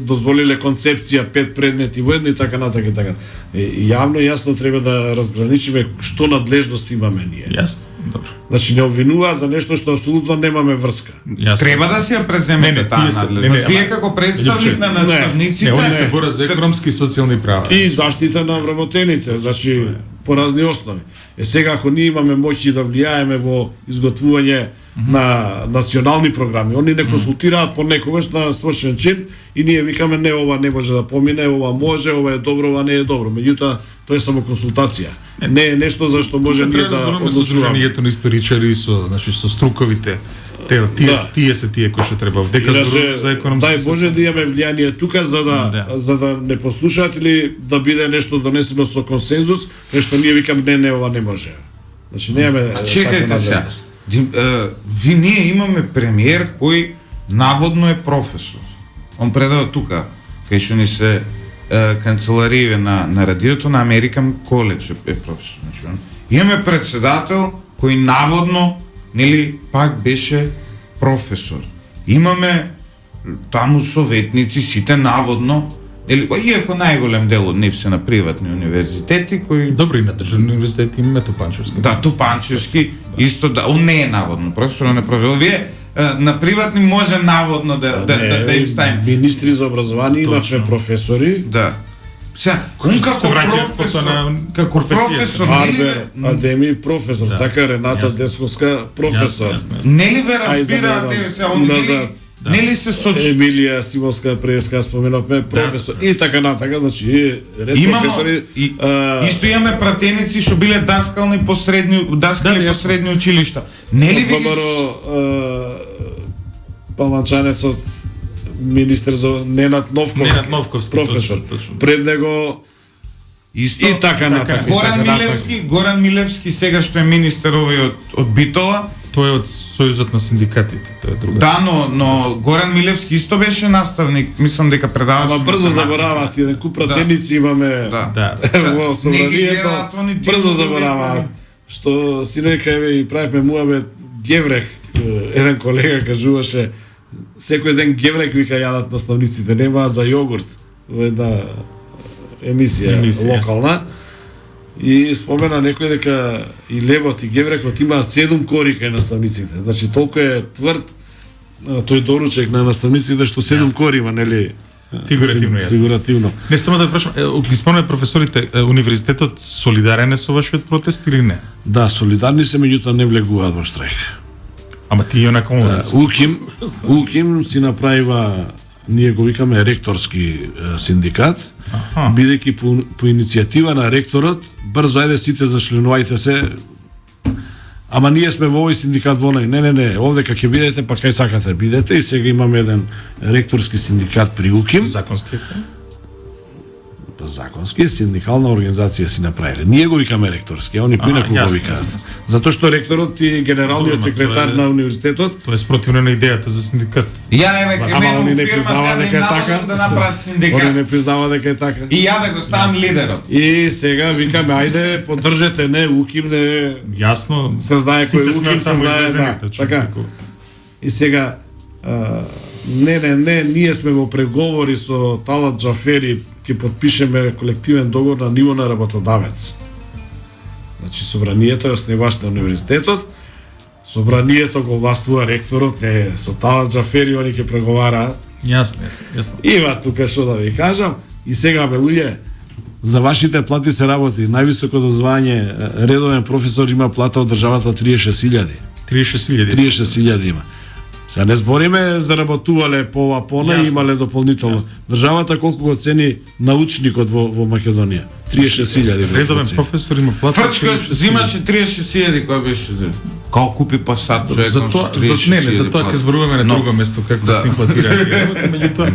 дозволиле концепција 5 предмети во едно и така натака и така. И јавно и јасно треба да разграничиме што надлежност имаме ние. Јасно, добро. Значи не обвинуваат за нешто што апсолутно немаме врска. Јасно. Треба да си ја преземете Не, таа тие се- надлежност. не, Вие ама- како представник на наставниците, Не, они се борат за економски и социјални права. И заштита на вработените, значи по разни основи. Сега ако ние имаме моќи да влијаеме во изготвување на национални програми, они не консултираат понекогаш на свршен чин и ние викаме не, ова не може да помине, ова може, ова е добро, ова не е добро. Меѓутоа тоа е само консултација. Не е нешто за што може ние Треба да зборуваме со одлучуваме. Сдруженијето на историчари, со струковите. Тие се тие кои што треба. Дека Иначе, зборуваме за економски. дај Боже да имаме влијание тука за да не послушаат или да биде нешто донесено со консензус, нешто ние викам не, ова не може. Значи немаме Чекајте се. Ви ние имаме премиер кој наводно е професор. Он предава тука, кај што ни се канцеларије на радиото на Американ коледж е професор. Значи, имаме председател кој наводно, нели, пак беше професор. Имаме таму советници, сите наводно, иако најголем дел од нив се на приватни универзитети кои Добро, има државни универзитети, имаме Топанчевски. Да, Топанчевски исто да, он не е наводно, професор не професор. Вие на приватни може наводно да им ставим. Министри за образование имаше професори. Да. Сега, он како професор, Барбер, Адеми професор, така Рената Десковска професор. Нели ве разбираате се, он нели се сочи Емилија Симовска преска споменавме професор и така натака, значи ред професори. Исто имаме пратеници што биле даскали по средни училишта. Нели ви Паланчанецот министер за Ненад Новковски професор. Пред него исто и така натака. Горан Милевски сега што е министер овој од Битола. Тој е од Сојузот на синдикатите, тоа е друга. Да, но Горан Милевски исто беше наставник, мислам дека предаваше. Ама брзо забораваат, еден куп пратеници имаме. Да. Во собранието брзо забораваат. Што синој кај и правевме муабет геврек, еден колега кажуваше секој ден геврек вика јадат наставниците, немаат за јогурт во една емисија локална. И спомена некој дека и лебот и геврекот имаат 7 кори кај наставниците. Значи толку е тврд тој доручек на наставниците што 7 кори има, нели? Фигуративно. Не само да прашам, ги спомнаме професорите, универзитетот солидарен е со вашиот протест или не? Да, солидарни се, меѓутоа не влегуваат во штрајк. Ама ти онака УКИМ си направива, ние го викаме ректорски синдикат, бидејќи по иницијатива на ректорот, брзо ајде сите зачленувајте се, ама ние сме во овој синдикат во оној, не, овде кај ќе бидете, па кај сакате бидете, и сега имаме еден ректорски синдикат при УКИМ. Законски законски синдикална организација си направиле. Ние го викаме ректорски, а они поинаку го викаат. Затоа што ректорот и генералниот секретар на универзитетот, тоа е спротивно на идејата за синдикат. Ама они не признава дека е така. Да направат синдикат. Они не признава дека е така. И ја да го ставам лидерот. И сега викаме ајде поддржете, не УКИМ, не. Јасно. Се знае кој УКИМ, се знае, така. И сега не, ние сме во преговори со Талат Џафери, ќе подпишеме колективен договор на ниво на работодавец. Значи собранието е основач на универзитетот, собранието го властвува ректорот, не со Талат Џафери, они ќе преговараат. Јасно. Има тука што да ви кажам. И сега бе луѓе, за вашите плати се работи. Највисокото звање редовен професор има плата од државата 36.000. 36.000 има. Сега не збориме заработувале по ова пона и имале дополнително. Државата колку го цени научникот во Македонија? 36.000. Редовен професор има плата. Фрчка взимаше 36.000 кој беше. Како купи пасат човек со 36.000. За тоа ќе зборуваме на друго место како да се инфлатира.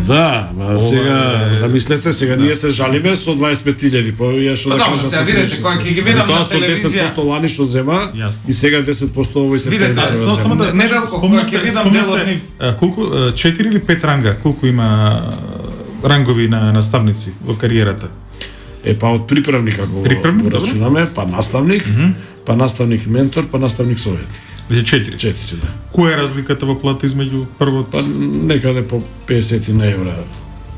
Да, сега замислете, сега ние се жалиме со 25.000, па ја што да кажам. Сега видите кој ќе ги видам на телевизија. 10% лани што зема и сега 10% овој се. Видете, само да неделко кога ќе видам дел од нив. Колку 4 или 5 ранга, колку има рангови на наставници во кариерата? Па од приправник како го рачунаме, па наставник, па наставник ментор, па наставник советник. 4, да. Која е разликата во плата измеѓу првото? Па некаде по 50 на евра.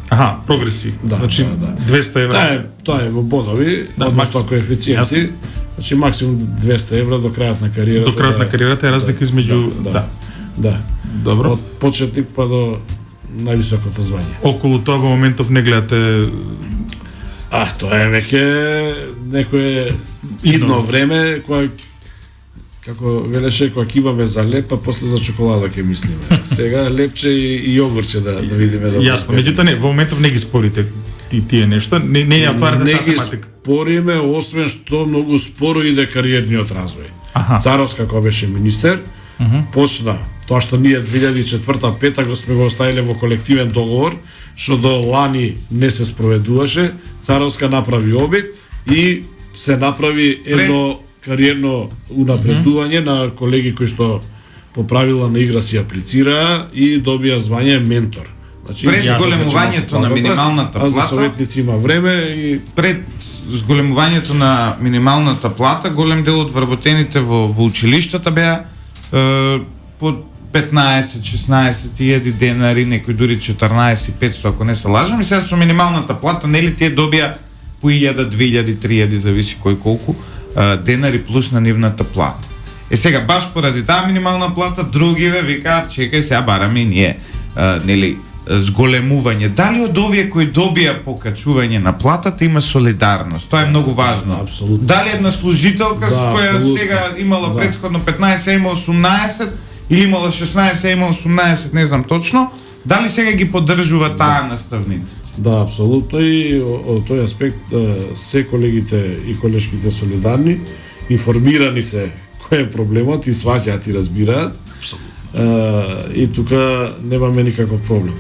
Аха, прогреси. Значи 200 евра. Тоа е во бодови, односно коефициенти. Значи максимум 200 евра до крајот на кариерата. До крајот на кариерата е разлика измеѓу Да. Добро. Од почетник па до највисокото звање. Околу тоа во моментов не гледате. Тоа е веќе некое идно време кога како велеше кога ќе имаме за леп, па после за чоколада ќе мислиме. Сега лепче и јогурче да видиме да. Јасно, меѓутоа не, во моментов не ги спорите тие нешта, не ја отварате таа тематика. Спориме, освен што многу споро иде кариерниот развој. Царовска кога беше министер, почна тоа што ние 2004-2005 го сме го оставиле во колективен договор, што до лани не се спроведуваше. Царовска направи обид и се направи едно кариерно унапредување на колеги кои што по правила на игра си аплицираа и добија звање ментор. Значи, Пред зголемувањето на минималната а за плата, советници има време и пред зголемувањето на минималната плата, голем дел од вработените во училиштата беа по 15-16 денари, некои дури 14-500, ако не се лажам, и сега со минималната плата, нели тие добија по 1000, 2000, 3000, зависи кој колку денари плюс на нивната плата. Сега, баш поради таа минимална плата, другиве викаат, чекај сега бараме и ние, нели, зголемување. Дали од овие кои добија покачување на платата има солидарност? Тоа е многу важно. Апсолутно. Дали една служителка Да, с која апсолутно. сега имала Да. претходно 15, а има 18, или имала 16, а има 18, не знам точно, дали сега ги поддржува таа наставниците? да, апсолутно, и од тој аспект се колегите и колешките солидарни, информирани се кој е проблемот и сваќаат и разбираат. И тука немаме никаков проблем.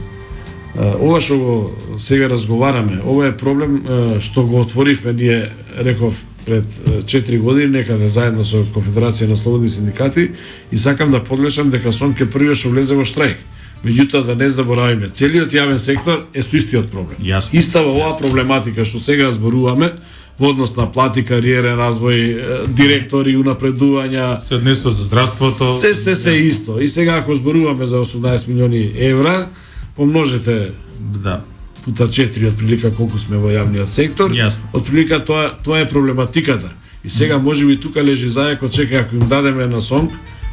Ова што го сега разговараме, ова е проблем што го отворивме ние, реков, пред 4 години некаде заедно со Конфедерација на слободни синдикати, и сакам да подлежам дека СОНК е првиот што влезе во штрајк. Меѓутоа да не заборавиме, целиот јавен сектор е со истиот проблем. Јасно. Истава оваа проблематика што сега зборуваме во однос на плати, кариерен развој, директори, унапредувања, се однесува за здравството. се исто. И сега ако зборуваме за 18 милиони евра, помножете Да. пута 4 отприлика колку сме во јавниот сектор. Јасно. Отприлика тоа е проблематиката. И сега можеби тука лежи зајакот, чекај ако им дадеме на СОНК,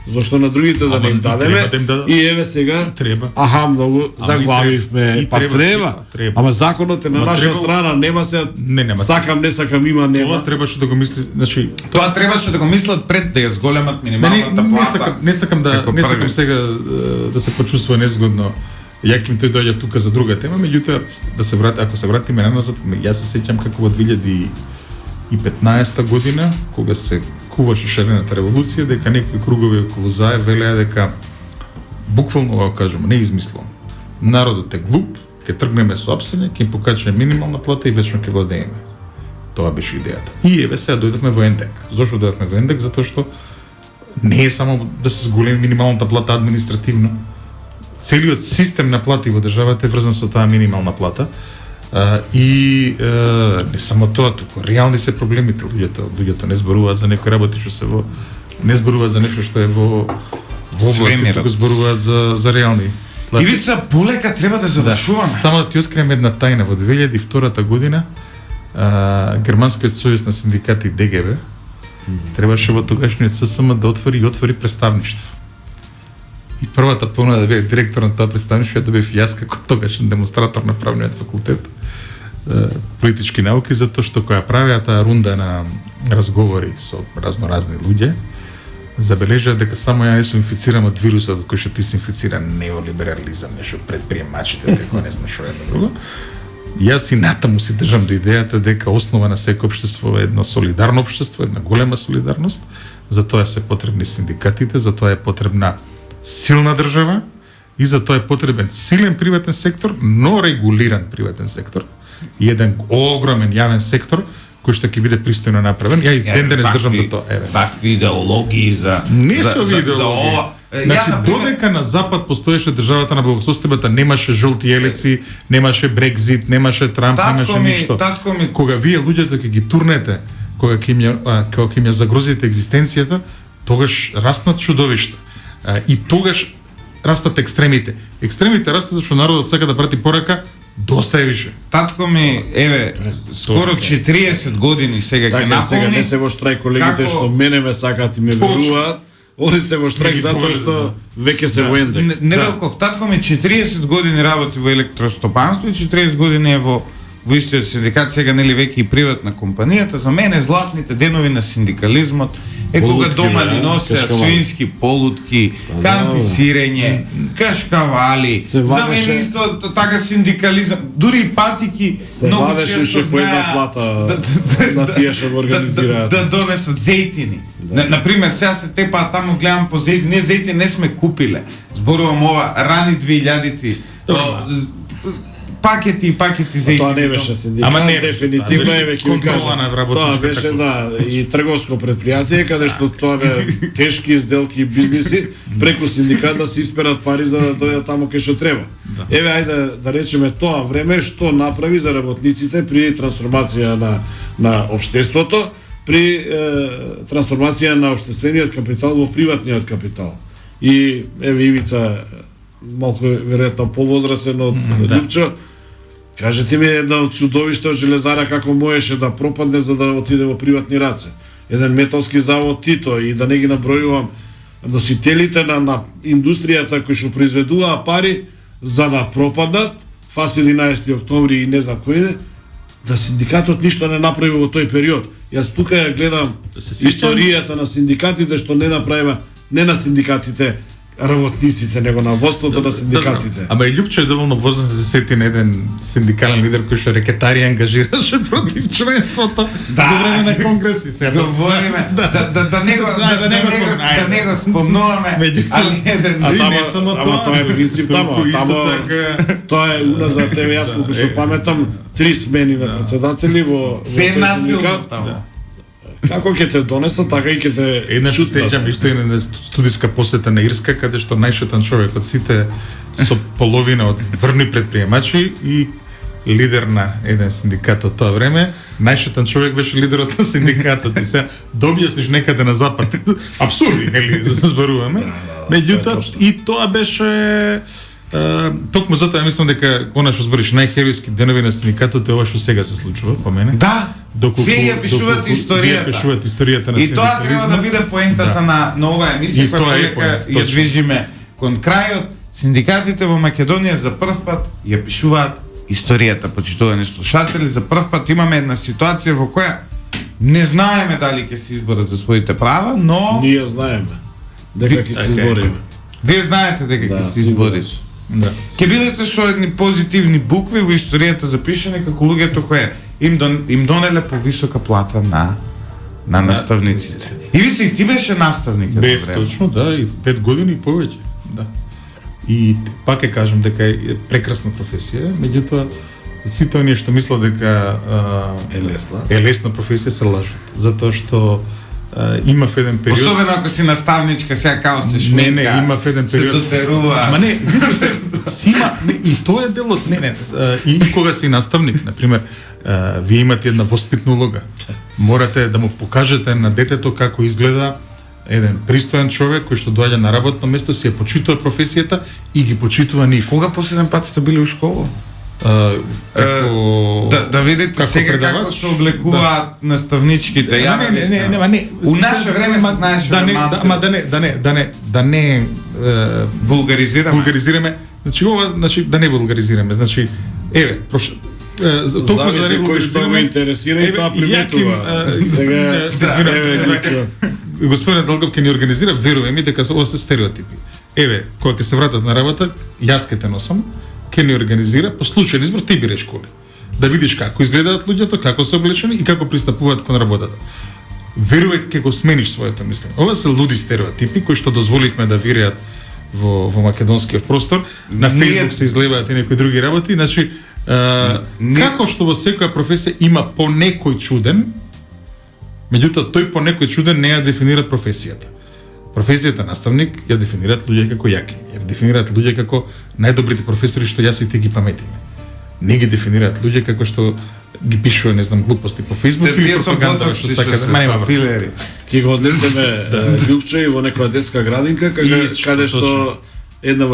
зашто на другите да не им дадеме? треба да им дадат. И еве сега Треба. Аха, многу Ама заглавивме. и Па треба. треба. Ама законот е на Ама наша треба- страна, нема се нема. сакам, не сакам, има, нема. Това требаше да го мисли, значи Тоа требаше да го мислат пред да ја зголемат минималната плата. не сакам како сакам први. сега да се почувствува незгодно. Јаким тој доаѓа тука за друга тема, меѓутоа да се врати, ако се вратиме наназад, јас се сеќам како во 2015 година, кога се куваше шарената револуција, дека некои кругови околу Заев велеа дека буквално го кажам, не измислам. Народот е глуп, ќе тргнеме со апсење, ќе им покачаме минимална плата и вечно ќе владееме. Тоа беше идејата. И еве сега дојдовме во ендек. Зошто дојдовме во ендек? Затоа што не е само да се зголеми минималната плата административно. Целиот систем на плати во државата е врзан со таа минимална плата. Не само тоа, туку реални се проблемите. Луѓето не зборуваат за некои работи што се не зборуваат за нешто што е во облаци, Свемирот. туку зборуваат за реални плати. Ивица, полека треба да завршуваме. Само да ти открием една тајна. Во 2002 година Германскиот сојуз на синдикати ДГБ требаше во тогашниот ССМ да отвори представништво. И првата понуда да бе директор на тоа представништво ја добив јас како тогашен демонстратор на правниот факултет политички науки, затоа што која правеа таа рунда на разговори со разноразни луѓе, забележаа дека само ја не сум инфициран од вирусот кој што ти се инфицира неолиберализам, нешто предприемачите, како не знам што едно друго. Јас и натаму си држам до идејата дека основа на секој општество е едно солидарно општество, една голема солидарност, затоа се потребни синдикатите, затоа е потребна силна држава и затоа е потребен силен приватен сектор, но регулиран приватен сектор и еден огромен јавен сектор кој што ќе биде пристојно направен. Ја и ден денес држам до тоа. Еве. Такви идеологии за Не со за идеологија. ова. Значи, например, додека на запад постоеше државата на благосостојбата, немаше жолти елици, немаше Брекзит, немаше Трамп, немаше ништо. татко ми Кога вие луѓето ќе ги турнете, кога ќе им ја загрозите екзистенцијата, тогаш раснат чудовишта. И тогаш растат екстремите. Екстремите растат зашто народот сака да прати порака, доста е више. Татко ми, еве, скоро 40 години сега ќе Така, сега наполни. не се во штрајк колегите Како- што мене ме сакаат и ме Точно. веруваат. Они се во штрајк ги затоа повели, што веќе се во ендек. Неделков, татко ми 40 години работи во електростопанство и 40 години е во истиот синдикат, сега нели веќе и приватна компанијата. За мене златните денови на синдикализмот е кога Полутки, дома бе, ни носеа кашкавали. свински полутки, кантисирење, кашкавали. Се За вадеше- мене исто така синдикализам, дури и патики Се многу вадеше често уште по една знаеа плата на тие што го организираат. да донесат зејтини. Например, сега се тепа таму гледам по зејтини, не зејтини не сме купиле. Зборувам ова рани 2000-ти. пакети за Тоа не индивидуум. беше синдикат, Ама не, дефинитивно беше е веќе ви контрола кажам. на Тоа работничката беше класа. и трговско предпријатие каде што тоа бе тешки изделки и бизниси преку синдикат да се исперат пари за да дојдат таму кај што треба. Еве ајде да речеме тоа време што направи за работниците при трансформација на општеството, при трансформација на општествениот капитал во приватниот капитал. И еве Ивица малку веројатно повозрасен од Лупчо, кажете ми една од чудовиште од Железара како можеше да пропадне за да отиде во приватни раце. Еден металски завод Тито и да не ги набројувам носителите на индустријата кои што произведуваа пари за да пропаднат, ФАС 11 октомври и не знам кој, да синдикатот ништо не направи во тој период. Јас тука ја гледам историјата на синдикатите што не направима, не на синдикатите работниците, него на водството на синдикатите. Ама и Лјупчо е доволно возрастен да се сети на еден синдикален лидер кој што рекетари ангажираше против членството за време на конгреси. Сега Говориме да не го спомнуваме. Меѓутоа, еден не само Ама тоа е принцип тамо. толку исто Тамо така. тоа е уназад, еве јас колку што паметам, 3 смени на председатели во се тој насилно синдикат. таму. Како ќе те донесат, така и ќе те Една што шутнат. сеќам исто една студиска посета на Ирска, каде што најшетан човек од сите со половина од врвни предприемачи и лидер на еден синдикат од тоа време, најшетан човек беше лидерот на синдикатот и се добјасниш некаде на запад. Апсурди, нели, да се зборуваме. Меѓутоа и тоа беше токму затоа мислам дека она што збориш најхеројски денови на синдикатот е ова што сега се случува по мене. Да, Доколку вие ја пишувате вие историјата. пишувате историјата на И тоа треба да синдикализмот. биде поентата на оваа емисија И тоа која е полека поент, ја точно. движиме кон крајот. Синдикатите во Македонија за прв пат ја пишуваат историјата, почитувани слушатели. За прв пат имаме една ситуација во која не знаеме дали ќе се изборат за своите права, но Ние знаеме дека ќе се избориме. вие знаете дека ќе се изборите. Да. Ќе бидете со едни позитивни букви во историјата запишани како луѓето кои им донеле повисока плата на наставниците. И ви ти беше наставник едно Бев време. точно, да, и 5 години и повеќе. Да. И пак ќе кажам дека е прекрасна професија, меѓутоа сите оние што мислат дека Е лесна. е лесна професија се лажат, затоа што имав еден период. Особено ако си наставничка, сега као се шминка. Не, имав еден период. Се дотерува. Ама не, видите, си има, не, и тоа е дел од и кога си наставник, на пример, вие имате една воспитна улога. Морате да му покажете на детето како изгледа еден пристоен човек кој што доаѓа на работно место, си ја почитува професијата и ги почитува нив. Кога последен пат сте били у школа? Како Да видите како сега предавач? како се облекуваат наставничките. Не. У наше време се знаеше да не, мантрите. ама да не Вулгаризираме. вулгаризираме. Значи ова, да не вулгаризираме. Значи толку Зависи кој што го интересира и тоа приметува. Сега се извинувам. еве Лјупчо. Господин Долгов ќе ни организира, верувам ми дека ова се стереотипи. Еве, кога ќе се вратат на работа, јас ќе те носам, ќе ни организира по случаен избор ти бираш коли. Да видиш како изгледаат луѓето, како се облечени и како пристапуваат кон работата. Верувај ќе го смениш своето мислење. Ова се луди стереотипи кои што дозволивме да виреат во македонскиот простор. На Facebook се излеваат и некои други работи, значи како што во секоја професија има по некој чуден, меѓутоа тој по некој чуден не ја дефинира професијата. Професијата наставник ја дефинираат луѓе како јаки, ја дефинираат луѓе како најдобрите професори што јас и ти ги паметиме. Не ги дефинираат луѓе како што ги пишува, не знам, глупости по Facebook или пропаганда што сака да нема врска. Ќе го однесеме Лјупчо и во некоја детска градинка каде што една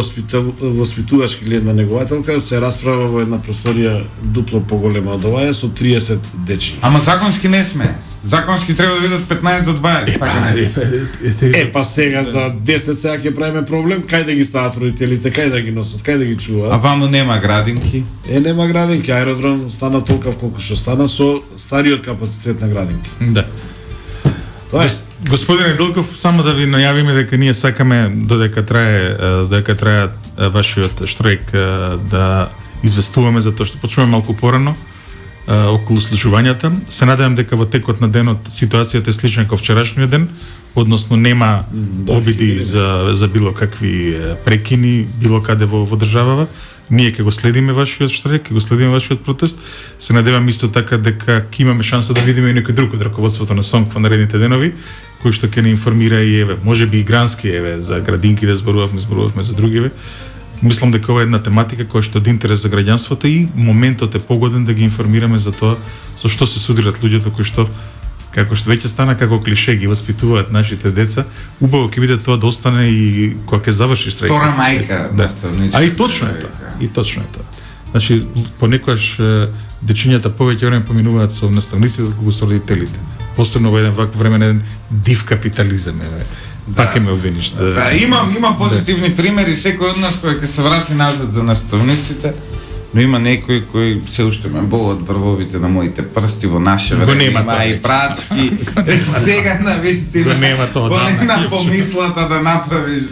воспитувачка или една негователка се расправа во една просторија дупло поголема од оваа со 30 дечи. Ама законски не сме. Законски треба да бидат 15 до 20. така. Па сега за 10 сега ќе правиме проблем, кај да ги стават родителите, кај да ги носат, кај да ги А чуваат. ваму нема градинки. Нема градинки, аеродром стана толков колку што стана со стариот капацитет на градинки. Да. Тоа е. Господине Дилков, само да ви најавиме дека ние сакаме додека трае вашиот штрајк да известуваме затоа што почнуваме малку порано околу случувањата. Се надевам дека во текот на денот ситуацијата е слична како вчерашниот ден, односно нема обиди за било какви прекини било каде во државава. Ние ќе го следиме вашиот штрайк, ќе го следиме вашиот протест. Се надевам исто така дека ќе имаме шанса да видиме и некој друг од раководството на СОНК во наредните денови, кој што ќе не информира и еве, можеби и Грански еве за градинки да зборувавме за другиве. Мислам дека ова е една тематика која што е од интерес за граѓанството и моментот е погоден да ги информираме за тоа со што се судират луѓето кои што како што веќе стана како клише ги воспитуваат нашите деца, убаво ќе биде тоа да остане и кога ќе заврши штрајкот. Втора мајка, наставничка. А и точно е тоа. И точно е тоа. Значи понекогаш дечињата повеќе време поминуваат со наставниците отколку со родителите. Посебно во еден вак време див капитализам е. Пак ме обвиниш. Да, има позитивни примери, секој од нас кој ќе се врати назад за наставниците, но има некои кои се уште ме болат врвовите на моите прсти во наше време, има и прачки. Сега навистина. Го нема тоа. Поне на помислата да направиш,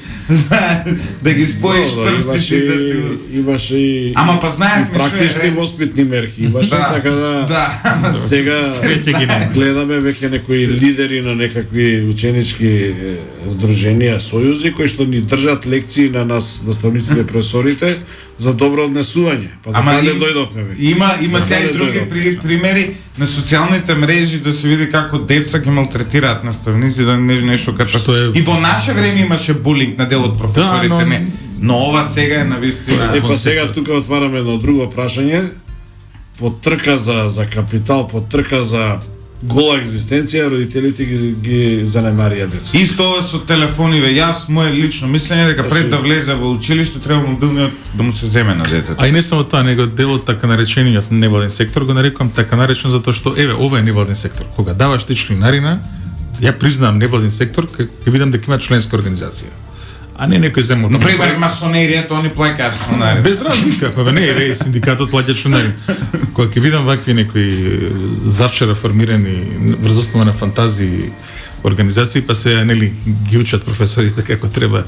да ги споиш прстите да ти... Имаше и Ама па знаевме практични воспитни мерки. Имаше така да сега гледаме веќе некои лидери на некакви ученички здруженија, сојузи кои што ни држат лекции на нас, наставниците, професорите за добро однесување. Па каде дојдовме веќе? Има сега и други примери на социјалните мрежи да се види како деца ги малтретираат наставници, да нешто како и во наше време имаше булинг на дел од професорите, но ова сега е навистина. Па сега тука отвараме едно друго прашање. По трка за капитал, по трка за гола екзистенција, родителите ги занемарија деца. Исто ова со телефониве. Јас мое лично мислење дека пред да влезе во училиште треба мобилниот да му се земе на детето. А и не само тоа, него дел од така наречениот невладен сектор го нарекувам така наречен затоа што еве ова е невладен сектор. Кога даваш ти членарина, ја признавам невладен сектор, ќе видам дека има членска организација. А не некој земја. Например, масонеријата, они плаќаат членари. Без разлика, па не, еве синдикатот плаќа членари. Кога ќе видам вакви некои завчера формирани врз основа на фантазии организации, па се нели ги учат професорите како треба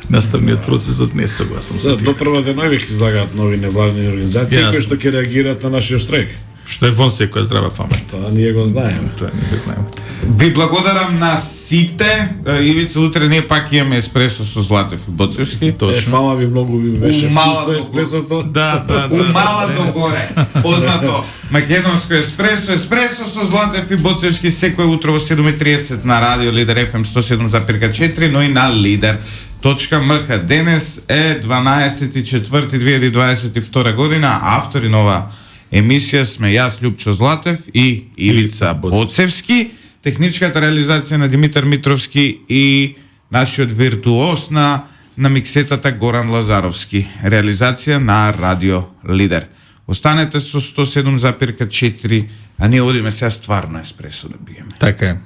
наставниот процесот, не согласен со тоа. До прва денови ќе излагаат нови невладени организации кои што ќе реагираат на нашиот штрайк. Што е вон секоја здрава памет. Тоа ние го знаеме. Ви благодарам на сите. Ивица, утре ние пак имаме еспресо со Златев и Боцевски. Фала ви многу, ви беше вкусно еспресото. Да. Умала догоре. Познато македонско еспресо. Еспресо со Златев и Боцевски секој утро во 7:30 на Радио Лидер FM 107,4, но и на Lider.mk. Денес е 12.4.2022 година. Автори на ова емисија сме јас, Лјупчо Златев и Ивица Боцевски. Техничката реализација на Димитар Митровски и нашиот виртуоз на миксетата Горан Лазаровски. Реализација на Радио Лидер. Останете со 107,4, а ние одиме сега стварно еспресо да биеме. Така е.